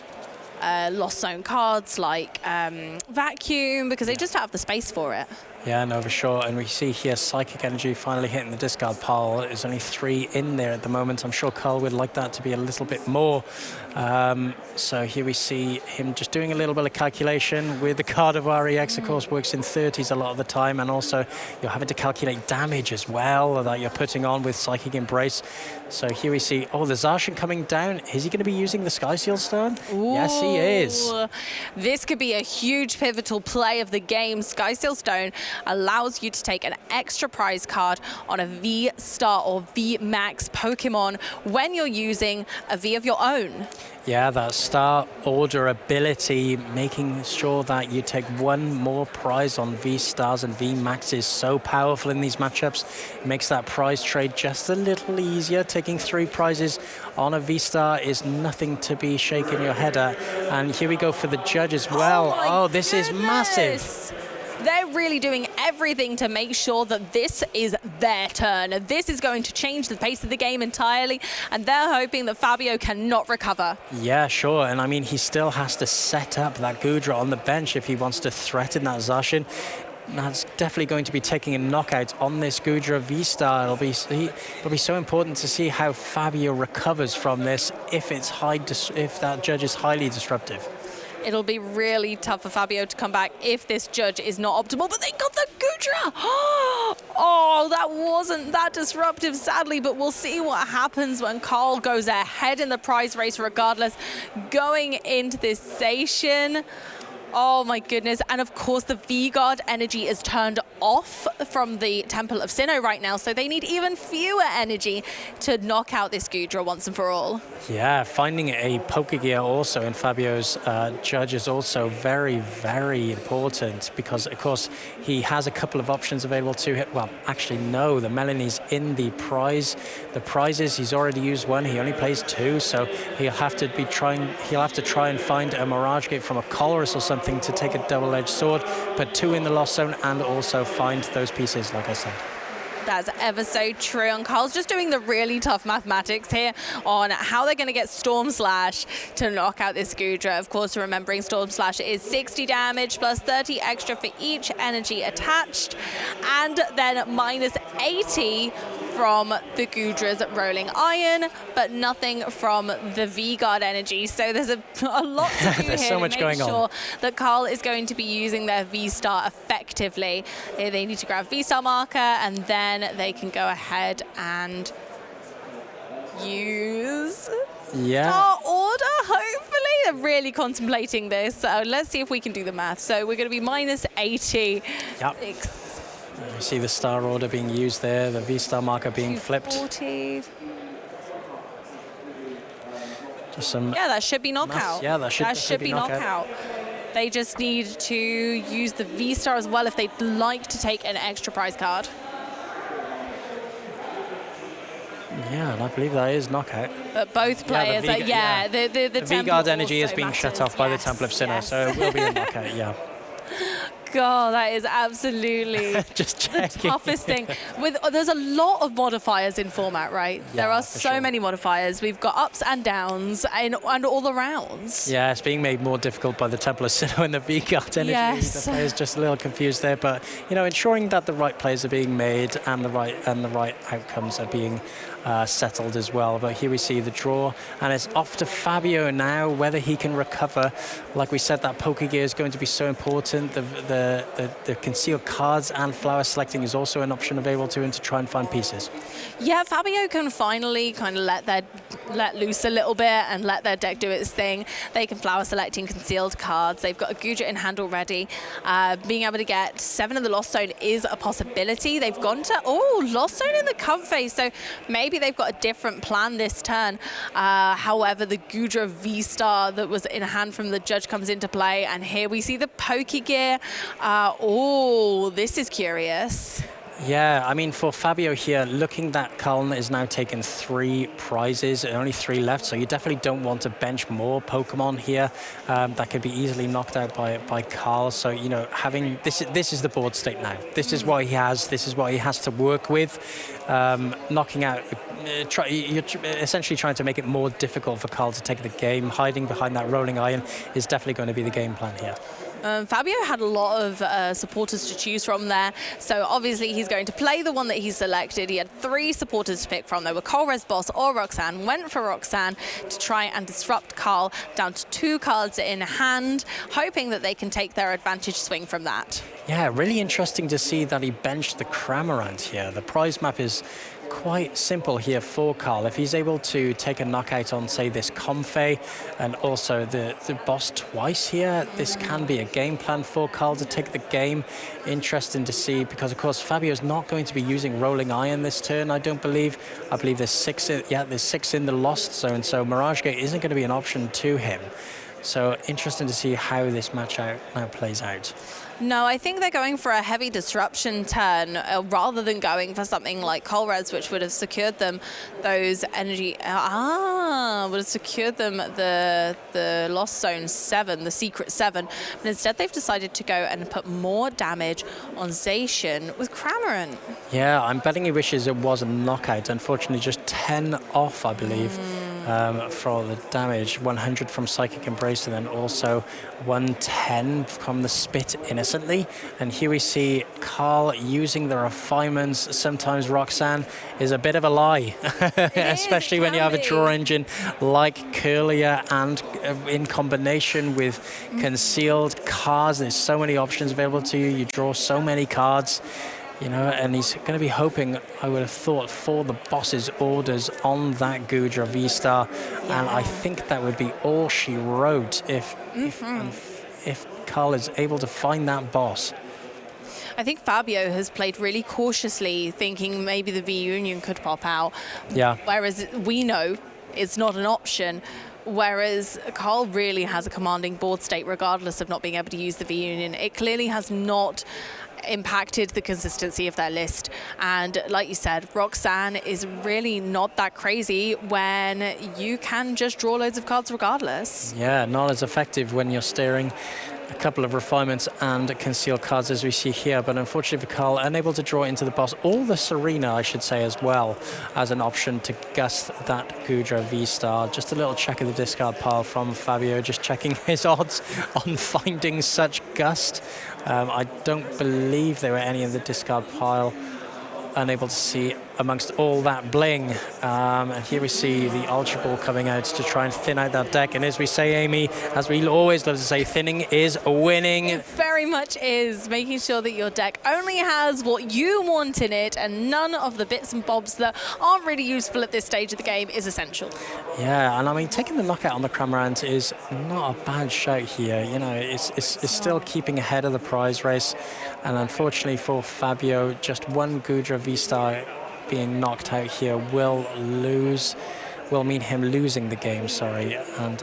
Lost Zone cards like Vacuum, because they just don't have the space for it. Yeah, no, for sure. And we see here Psychic Energy finally hitting the discard pile. There's only 3 in there at the moment. I'm sure Carl would like that to be a little bit more. So here we see him just doing a little bit of calculation with the card of REX, of course, works in 30s a lot of the time. And also you're having to calculate damage as well that you're putting on with Psychic Embrace. So here we see, the Zacian coming down. Is he going to be using the Sky Seal Stone? Ooh. Yes, he is. This could be a huge pivotal play of the game. Sky Seal Stone allows you to take an extra prize card on a V-Star or V-Max Pokemon when you're using a V of your own. Yeah, that Star Order ability, making sure that you take 1 more prize on V-Stars and V-Max is so powerful in these matchups. It makes that prize trade just a little easier. Taking 3 prizes on a V-Star is nothing to be shaking your head at. And here we go for the judge as well. This is massive. They're really doing everything to make sure that this is their turn. This is going to change the pace of the game entirely, and they're hoping that Fabio cannot recover. Yeah, sure. And I mean, he still has to set up that Goodra on the bench if he wants to threaten that Zacian. That's definitely going to be taking a knockout on this Goodra V-Star. It'll be so important to see how Fabio recovers from this if that judge is highly disruptive. It'll be really tough for Fabio to come back if this judge is not optimal, but they got the Goodra! That wasn't that disruptive, sadly, but we'll see what happens when Carl goes ahead in the prize race regardless. Going into this station, oh my goodness, and of course the V-Guard energy is turned off from the Temple of Sinnoh right now, so they need even fewer energy to knock out this Goodra once and for all. Yeah, finding a Pokegear also in Fabio's judge is also very, very important because, of course, he has a couple of options available to him. Well, actually, no, the Melanie's in the prize. The prizes, he's already used 1. He only plays 2, so he'll have to try and find a Mirage Gate from a Colress or something to take a double-edged sword, put 2 in the Lost Zone, and also find those pieces, like I said. That's ever so true. And Carl's just doing the really tough mathematics here on how they're going to get Storm Slash to knock out this Goodra. Of course, remembering Storm Slash is 60 damage plus 30 extra for each energy attached, and then minus 80 from the Goodra's Rolling Iron, but nothing from the V-Guard energy. So there's a lot to do there's here so much to going make sure on. that Carl is going to be using their V-Star effectively. They need to grab V-Star marker, and then they can go ahead and use Star Order, hopefully. They're really contemplating this. So let's see if we can do the math. So we're going to be minus 80. Yep. You see the Star Order being used there, the V-Star marker being flipped. 240. Just some that should be knockout. Yeah, that should be knockout. They just need to use the V-Star as well if they'd like to take an extra prize card. Yeah, and I believe that is knockout. But both players the V-Guard energy is being matters. shut off by the Temple of Sinnoh, so it will be a knockout, yeah. God, that is absolutely just the toughest thing. There's a lot of modifiers in format, right? Yeah, there are so many modifiers. We've got ups and downs and all the rounds. Yeah, it's being made more difficult by the Temple of Sinnoh and the V-Guard energy. Yes. The players just a little confused there, but ensuring that the right plays are being made and the right outcomes are being settled as well. But here we see the draw, and it's off to Fabio now, whether he can recover. Like we said, that Pokegear is going to be so important. The concealed cards and flower selecting is also an option available to him to try and find pieces. Yeah, Fabio can finally kind of let loose a little bit and let their deck do its thing. They can flower selecting concealed cards. They've got a Goodra in hand already. Being able to get 7 in the Lost Zone is a possibility. They've gone to, Lost Zone in the cover phase, so maybe they've got a different plan this turn. However, the Goodra V-Star that was in hand from the judge comes into play, and here we see the Pokegear. This is curious. Yeah, I mean, for Fabio here, looking that Carl is now taken 3 prizes, and only 3 left, so you definitely don't want to bench more Pokemon here. That could be easily knocked out by Carl. So, you know, having this is the board state now. This is what he has. This is what he has to work with. Knocking out. You're essentially trying to make it more difficult for Carl to take the game. Hiding behind that rolling iron is definitely going to be the game plan here. Fabio had a lot of supporters to choose from there, so obviously he's going to play the one that he selected. He had 3 supporters to pick from. They were Colress, Boss, or Roxanne. Went for Roxanne to try and disrupt Carl down to 2 cards in hand, hoping that they can take their advantage swing from that. Yeah, really interesting to see that he benched the Cramorant here. The prize map is quite simple here for Carl. If he's able to take a knockout on, say, this Comfey and also the boss twice here, this can be a game plan for Carl to take the game. Interesting to see, because of course Fabio's not going to be using Rolling Iron this turn, I don't believe. I believe there's 6 in the Lost Zone, so Mirage Gate isn't going to be an option to him. So interesting to see how this match now plays out. No, I think they're going for a heavy disruption turn rather than going for something like Colress, which would have secured them those energy. Would have secured them the Lost Zone 7, the Secret 7. But instead, they've decided to go and put more damage on Zacian with Cramorant. Yeah, I'm betting he wishes it was a knockout. Unfortunately, just 10 off, I believe, for all the damage. 100 from Psychic Embrace, and then also 110 from the Spit innocently. And here we see Carl using the refinements. Sometimes Roxanne is a bit of a lie, especially when you have a draw engine like Curlier and in combination with concealed cards. There's so many options available to you. You draw so many cards. You know, and he's going to be hoping, I would have thought, for the boss's orders on that Goodra V-Star. Yeah. And I think that would be all she wrote if Carl is able to find that boss. I think Fabio has played really cautiously, thinking maybe the V-Union could pop out. Yeah. Whereas we know it's not an option. Whereas Carl really has a commanding board state, regardless of not being able to use the V-Union. It clearly has not impacted the consistency of their list, and like you said, Roxanne is really not that crazy when you can just draw loads of cards regardless. Yeah, not as effective when you're staring a couple of refinements and concealed cards as we see here, but unfortunately for Carl, unable to draw into the boss, or the Serena I should say as well, as an option to gust that Goodra V-Star. Just a little check of the discard pile from Fabio, just checking his odds on finding such gust. I don't believe there were any in the discard pile. Unable to see amongst all that bling. And here we see the Ultra Ball coming out to try and thin out that deck. And as we say, Amy, as we always love to say, thinning is winning. It very much is. Making sure that your deck only has what you want in it and none of the bits and bobs that aren't really useful at this stage of the game is essential. Yeah, and I mean, taking the knockout on the Cramorant is not a bad shout here. You know, it's still keeping ahead of the prize race. And unfortunately for Fabio, just one Goodra V-Star being knocked out here will mean him losing the game, sorry. And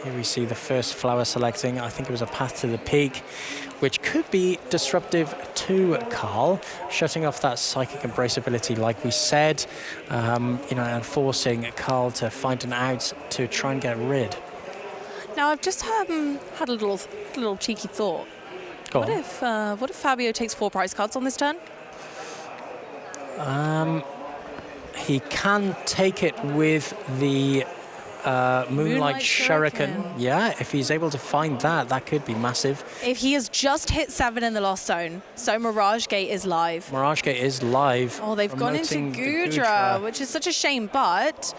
here we see the first flower selecting. I think it was a Path to the Peak, which could be disruptive to Carl, shutting off that Psychic Embrace ability, like we said, you know, and forcing Carl to find an out to try and get rid. Now, I've just had a little cheeky thought. What if Fabio takes 4 prize cards on this turn? He can take it with the Moonlight Shuriken. Yeah, if he's able to find that, that could be massive. If he has just hit 7 in the Lost Zone, so Mirage Gate is live. Mirage Gate is live. Oh, they've gone into Goodra, which is such a shame, but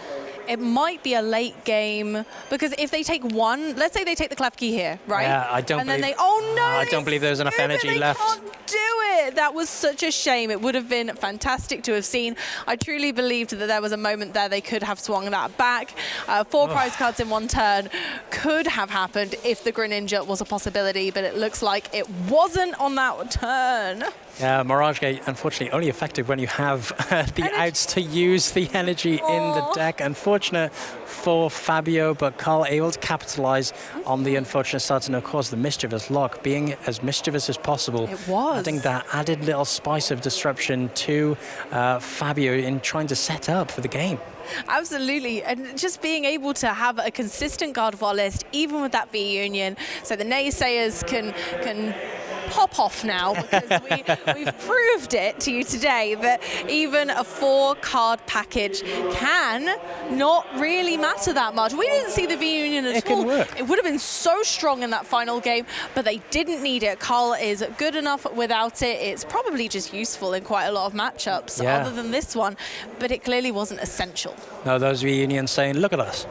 it might be a late game, because if they take 1, let's say they take the Klefki here, right? Yeah, I don't believe... I don't believe there's enough energy left. They can't do it. That was such a shame. It would have been fantastic to have seen. I truly believed that there was a moment there they could have swung that back. 4 prize cards in 1 turn could have happened if the Greninja was a possibility, but it looks like it wasn't on that turn. Yeah, Mirage Gate, unfortunately, only effective when you have the outs to use the energy in the deck. Unfortunate for Fabio, but Carl able to capitalize on the unfortunate start, and of course the mischievous lock being as mischievous as possible. It was. Adding that added little spice of disruption to Fabio in trying to set up for the game. Absolutely, and just being able to have a consistent God of War list, even with that V Union, so the naysayers can pop off now, because we've proved it to you today that even a 4-card package can not really matter that much. We didn't see the V Union at all. It can work. It would have been so strong in that final game, but they didn't need it. Carl is good enough without it. It's probably just useful in quite a lot of matchups other than this one, but it clearly wasn't essential. No, those V Unions saying, look at us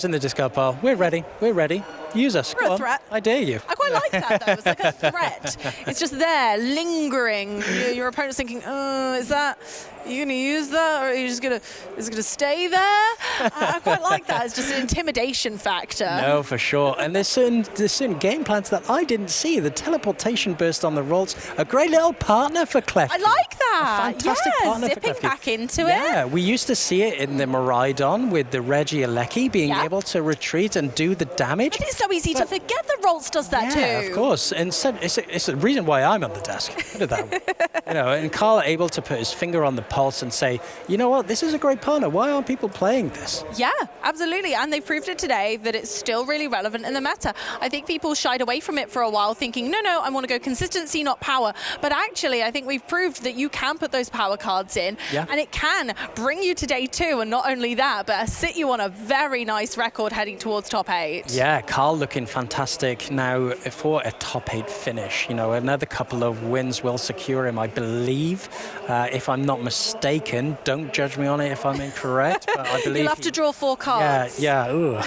in the discard pile. We're ready. Use us. We're a threat. I dare you. I quite like that, though. It's like a threat. It's just there, lingering. Your opponent's thinking, is that, are you going to use that, or are you just going to, is it going to stay there? I quite like that. It's just an intimidation factor. No, for sure. And there's certain game plans that I didn't see. The teleportation burst on the rolls, a great little partner for Klefki. I like that. A fantastic partner for zipping Klefki. back into it. Yeah, we used to see it in the Miraidon with the Reggie Alecki being able to retreat and do the damage. But it's so easy to forget that Roltz does that too. Yeah, of course. And so it's a reason why I'm on the desk. Put it that way. And Carl able to put his finger on the pulse and say, you know what, this is a great partner. Why aren't people playing this? Yeah, absolutely. And they've proved it today that it's still really relevant in the meta. I think people shied away from it for a while thinking, no, I want to go consistency, not power. But actually, I think we've proved that you can put those power cards in and it can bring you to day 2. And not only that, but sit you on a very nice record heading towards top 8. Yeah, Carl looking fantastic now for a top 8 finish. Another couple of wins will secure him, I believe. If I'm not mistaken, don't judge me on it if I'm incorrect, but I believe you'll have to draw 4 cards. Yeah. Ooh.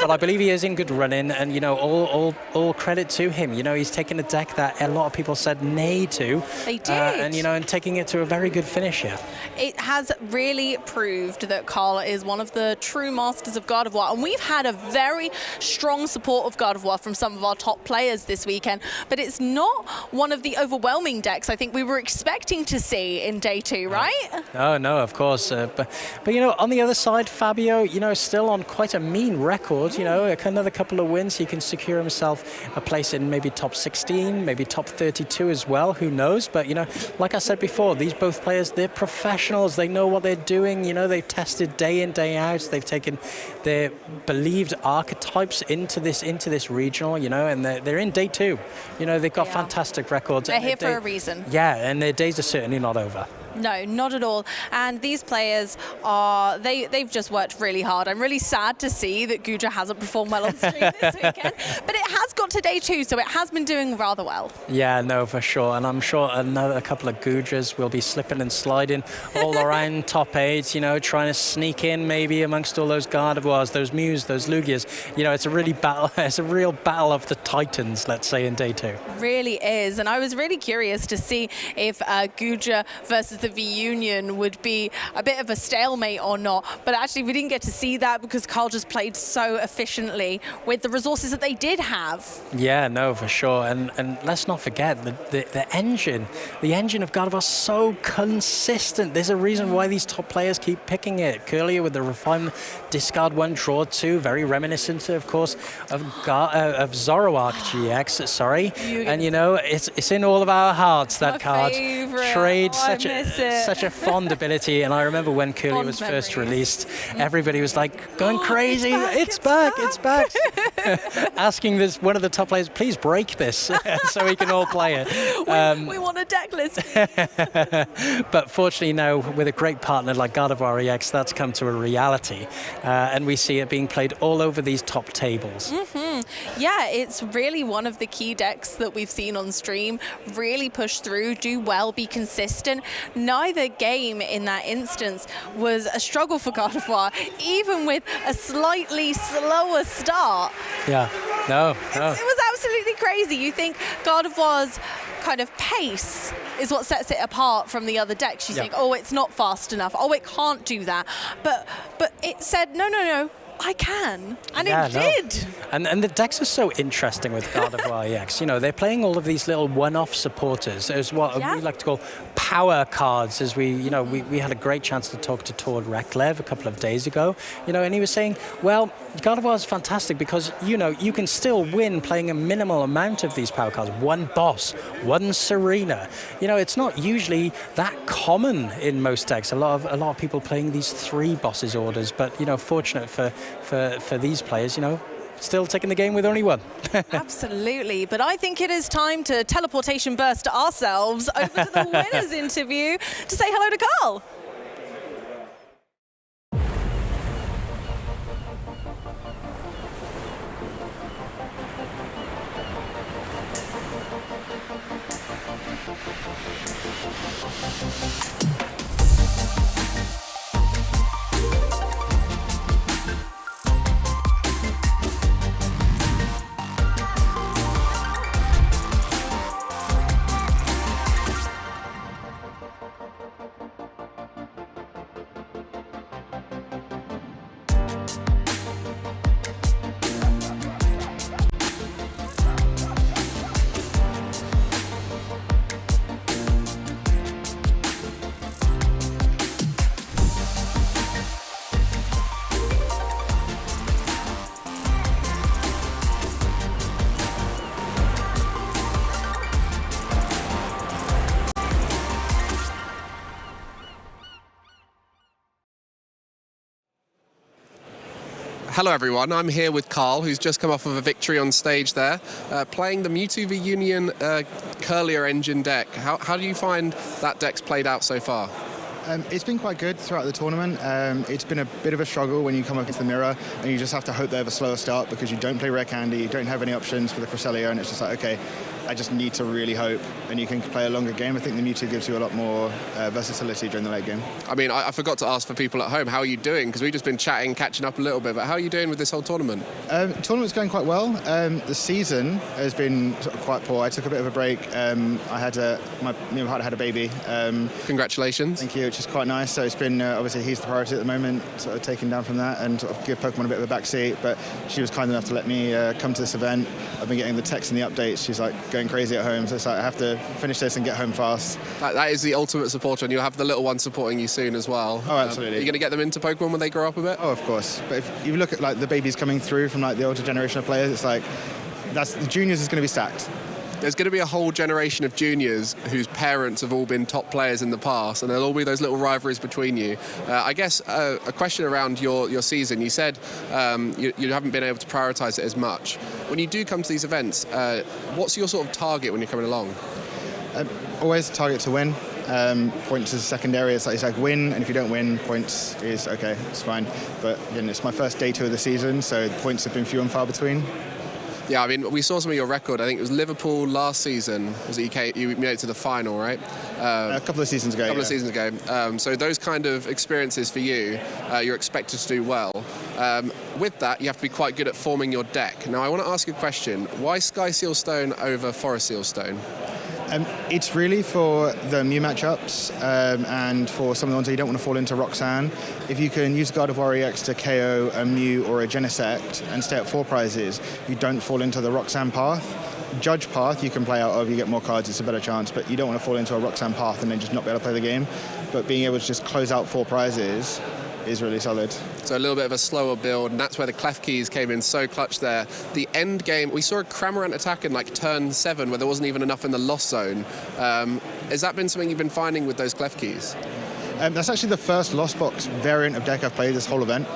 But I believe he is in good running, and all credit to him. He's taken a deck that a lot of people said nay to. They did. And taking it to a very good finish here. It has really proved that Carl is one of the true masters of God of War, and we've had a very strong support of God of War from some of our top players this weekend, but it's not one of the overwhelming decks I think we were expecting to see in day 2, right? No, of course. But on the other side, Fabio, is still on quite a mean record. Another couple of wins, he can secure himself a place in maybe top 16, maybe top 32 as well. Who knows? But, like I said before, these both players, they're professionals. They know what they're doing. They've tested day in, day out. They've taken their believed archetypes into this regional, and they're in day 2. They've got fantastic records. They're here for a reason. Yeah, and their days are certainly not over. No, not at all. And these players are, they've just worked really hard. I'm really sad to see that Gudra hasn't performed well on stream this weekend, but it has got to day 2, so it has been doing rather well. Yeah, no, for sure. And I'm sure another couple of Gudras will be slipping and sliding all around top 8, trying to sneak in maybe amongst all those Gardevoirs, those Mews, those Lugias. It's a real battle of the titans, let's say, in day 2. Really is. And I was really curious to see if Gudra versus the V Union would be a bit of a stalemate or not, but actually we didn't get to see that because Carl just played so efficiently with the resources that they did have. Yeah, no, for sure. And let's not forget the engine of God of War so consistent. There's a reason why these top players keep picking it. Curlier with the refinement, discard 1, draw 2, very reminiscent, of course, of Zoroark GX. Sorry, and it's in all of our hearts. That card trade such a fond ability. And I remember when Curly was first released, everybody was like going crazy. It's back. Asking one of the top players, please break this so we can all play it. We want a deck list. But fortunately now, with a great partner like God of War EX, that's come to a reality. And we see it being played all over these top tables. Yeah, it's really one of the key decks that we've seen on stream. Really push through, do well, be consistent. Neither game in that instance was a struggle for God of War, even with a slightly slower start. Yeah, no. It was absolutely crazy. You think God of War's kind of pace is what sets it apart from the other decks. You think, oh, it's not fast enough. Oh, it can't do that. But it said, no. I can, and it did. And the decks are so interesting with God of War EX. They're playing all of these little one-off supporters as what we like to call power cards, as we had a great chance to talk to Tord Reklev a couple of days ago, and he was saying, well, God of War is fantastic because, you can still win playing a minimal amount of these power cards. One boss, one Serena. It's not usually that common in most decks. A lot of people playing these 3 bosses orders, but, fortunate for these players, still taking the game with only 1. Absolutely, but I think it is time to teleportation burst ourselves over to the winners interview to say hello to Carl. Hello everyone, I'm here with Carl, who's just come off of a victory on stage there, playing the Mewtwo v Union Curlier engine deck. How do you find that deck's played out so far? It's been quite good throughout the tournament. It's been a bit of a struggle when you come up against the mirror and you just have to hope they have a slower start because you don't play Rare Candy, you don't have any options for the Cresselia, and it's just like, okay, I just need to really hope, and you can play a longer game. I think the Mewtwo gives you a lot more versatility during the late game. I mean, I forgot to ask for people at home, how are you doing? Because we've just been chatting, catching up a little bit, but how are you doing with this whole tournament? Tournament's going quite well. The season has been sort of quite poor. I took a bit of a break. I had my partner had a baby. Congratulations. Thank you, which is quite nice. So it's been, obviously he's the priority at the moment, sort of taking down from that and sort of give Pokemon a bit of a backseat, but she was kind enough to let me come to this event. I've been getting the texts and the updates. She's like going crazy at home, so it's like I have to finish this and get home fast. That is the ultimate supporter, and you'll have the little one supporting you soon as well. Oh, absolutely. Are you going to get them into Pokemon when they grow up a bit? Oh, of course. But if you look at like the babies coming through from like the older generation of players, it's like the juniors is going to be stacked. There's going to be a whole generation of juniors whose parents have all been top players in the past, and there'll all be those little rivalries between you. I guess a question around your season. You said you haven't been able to prioritise it as much. When you do come to these events, what's your sort of target when you're coming along? Always target to win. Points is secondary. It's like win, and if you don't win, points is okay, it's fine. But again, it's my first day 2 of the season, so points have been few and far between. Yeah, I mean, we saw some of your record. I think it was Liverpool last season. You made it to the final, right? A couple of seasons ago. So those kind of experiences for you, you're expected to do well. With that, you have to be quite good at forming your deck. Now, I want to ask you a question. Why Sky Seal Stone over Forest Seal Stone? It's really for the Mew matchups and for some of the ones that you don't want to fall into Roxanne. If you can use God of War EX to KO a Mew or a Genesect and stay at 4 prizes, you don't fall into the Roxanne path. Judge path you can play out of, you get more cards, it's a better chance, but you don't want to fall into a Roxanne path and then just not be able to play the game. But being able to just close out 4 prizes is really solid. So a little bit of a slower build, and that's where the Clef Keys came in so clutch there. The end game, we saw a Cramorant attack in like turn 7 where there wasn't even enough in the lost zone. Has that been something you've been finding with those Clef Keys? That's actually the first Lost Box variant of deck I've played this whole event.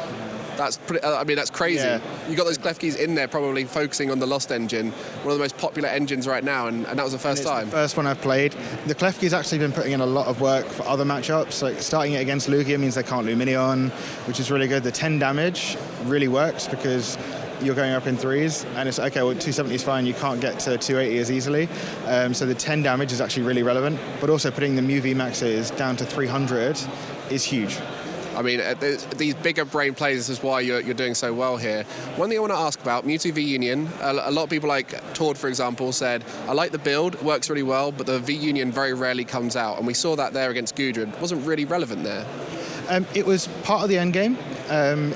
That's pretty, that's crazy. Yeah. You got those Clef Keys in there probably focusing on the Lost engine, one of the most popular engines right now, and that was the first time. The first one I've played. The Clef Keys actually been putting in a lot of work for other matchups. Like starting it against Lugia means they can't Luminion, which is really good. The 10 damage really works because you're going up in 3s, and it's okay, well 270 is fine, you can't get to 280 as easily. So the 10 damage is actually really relevant, but also putting the Mew VMAXs down to 300 is huge. I mean, these bigger brain plays is why you're doing so well here. One thing I want to ask about, Mewtwo v Union, a lot of people like Tord, for example, said, I like the build, works really well, but the V Union very rarely comes out, and we saw that there against Gudrun. It wasn't really relevant there. It was part of the end game.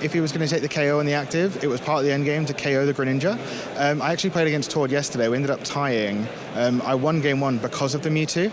If he was going to take the KO on the active, it was part of the end game to KO the Greninja. I actually played against Tord yesterday. We ended up tying. I won game 1 because of the Mewtwo.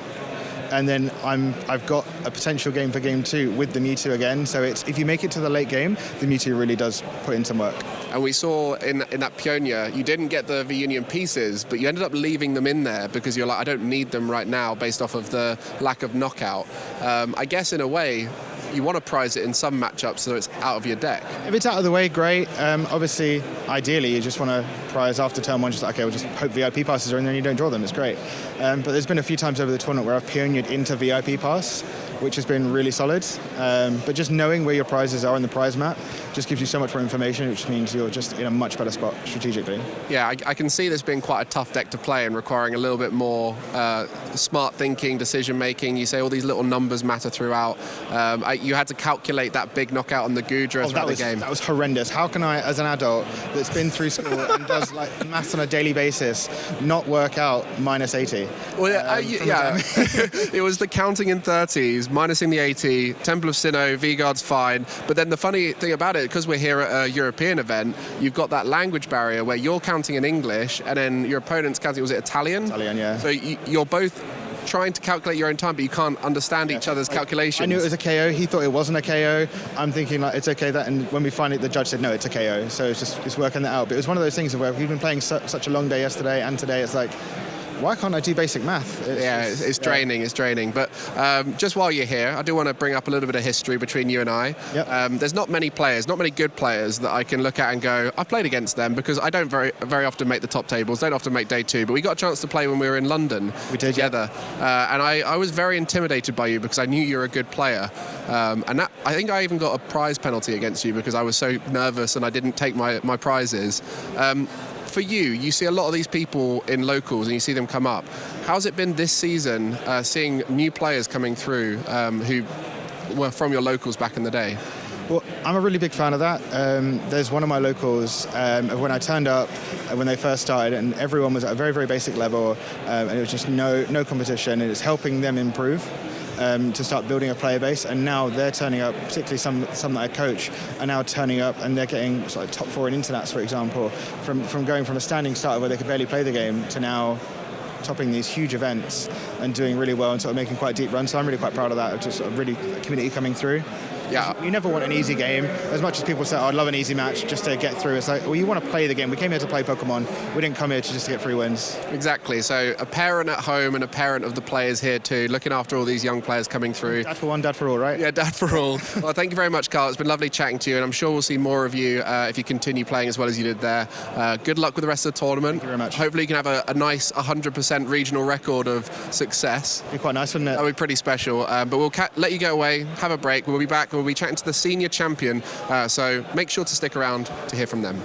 and then I've got a potential game for game 2 with the Mewtwo again. So it's, if you make it to the late game, the Mewtwo really does put in some work. And we saw in that Pioneer, you didn't get the V-Union pieces, but you ended up leaving them in there because you're like, I don't need them right now based off of the lack of knockout. I guess in a way, you want to prize it in some matchups so it's out of your deck. If it's out of the way, great. Obviously, ideally, you just want to prize after turn 1, just like, okay, we'll just hope VIP passes are in there and you don't draw them. It's great. But there's been a few times over the tournament where I've pioneered into VIP pass, which has been really solid. But just knowing where your prizes are in the prize map just gives you so much more information, which means you're just in a much better spot strategically. Yeah, I can see this being quite a tough deck to play and requiring a little bit more smart thinking, decision making. You say all these little numbers matter throughout. You had to calculate that big knockout on the Gudra throughout the game. That was horrendous. How can I, as an adult that's been through school and does like maths on a daily basis, not work out -80? Well, yeah. It was the counting in 30s, minusing the 80, Temple of Sinnoh, V-Guard's fine. But then the funny thing about it, because we're here at a European event, you've got that language barrier where you're counting in English and then your opponent's counting, was it Italian? Italian, yeah. So you're both trying to calculate your own time, but you can't understand each other's calculations. I knew it was a KO. He thought it wasn't a KO. I'm thinking like it's okay that, and when we finally, the judge said no, it's a KO. So it's working that out. But it was one of those things where we've been playing such a long day yesterday and today. It's like, why can't I do basic math? It's draining, it's draining. But just while you're here, I do want to bring up a little bit of history between you and I. Yep. There's not many players, not many good players that I can look at and go, I've played against them, because I don't very often make the top tables, don't often make day 2, but we got a chance to play when we were in London together. Yeah. And I was very intimidated by you because I knew you were a good player. And that, I think I even got a prize penalty against you because I was so nervous and I didn't take my prizes. For you see a lot of these people in locals and you see them come up. How's it been this season seeing new players coming through who were from your locals back in the day? Well, I'm a really big fan of that. There's one of my locals, when I turned up, when they first started, and everyone was at a very, very basic level, and it was just no competition, and it's helping them improve. To start building a player base, and now they're turning up, particularly some that I coach are now turning up and they're getting sort of top 4 in internats, for example, from going from a standing start where they could barely play the game to now topping these huge events and doing really well and sort of making quite deep runs. So I'm really quite proud of that, of just sort of really a community coming through. Yeah. You never want an easy game. As much as people say, oh, I'd love an easy match just to get through, it's like, well, you want to play the game. We came here to play Pokemon. We didn't come here just to get free wins. Exactly. So a parent at home and a parent of the players here too, looking after all these young players coming through. Dad for one, dad for all, right? Yeah, dad for all. Well, thank you very much, Carl. It's been lovely chatting to you, and I'm sure we'll see more of you if you continue playing as well as you did there. Good luck with the rest of the tournament. Thank you very much. Hopefully you can have a nice 100% regional record of success. It'd be quite nice, wouldn't it? That would be pretty special. But we'll let you go away, have a break. We'll be back and we'll be chatting to the senior champion. So make sure to stick around to hear from them.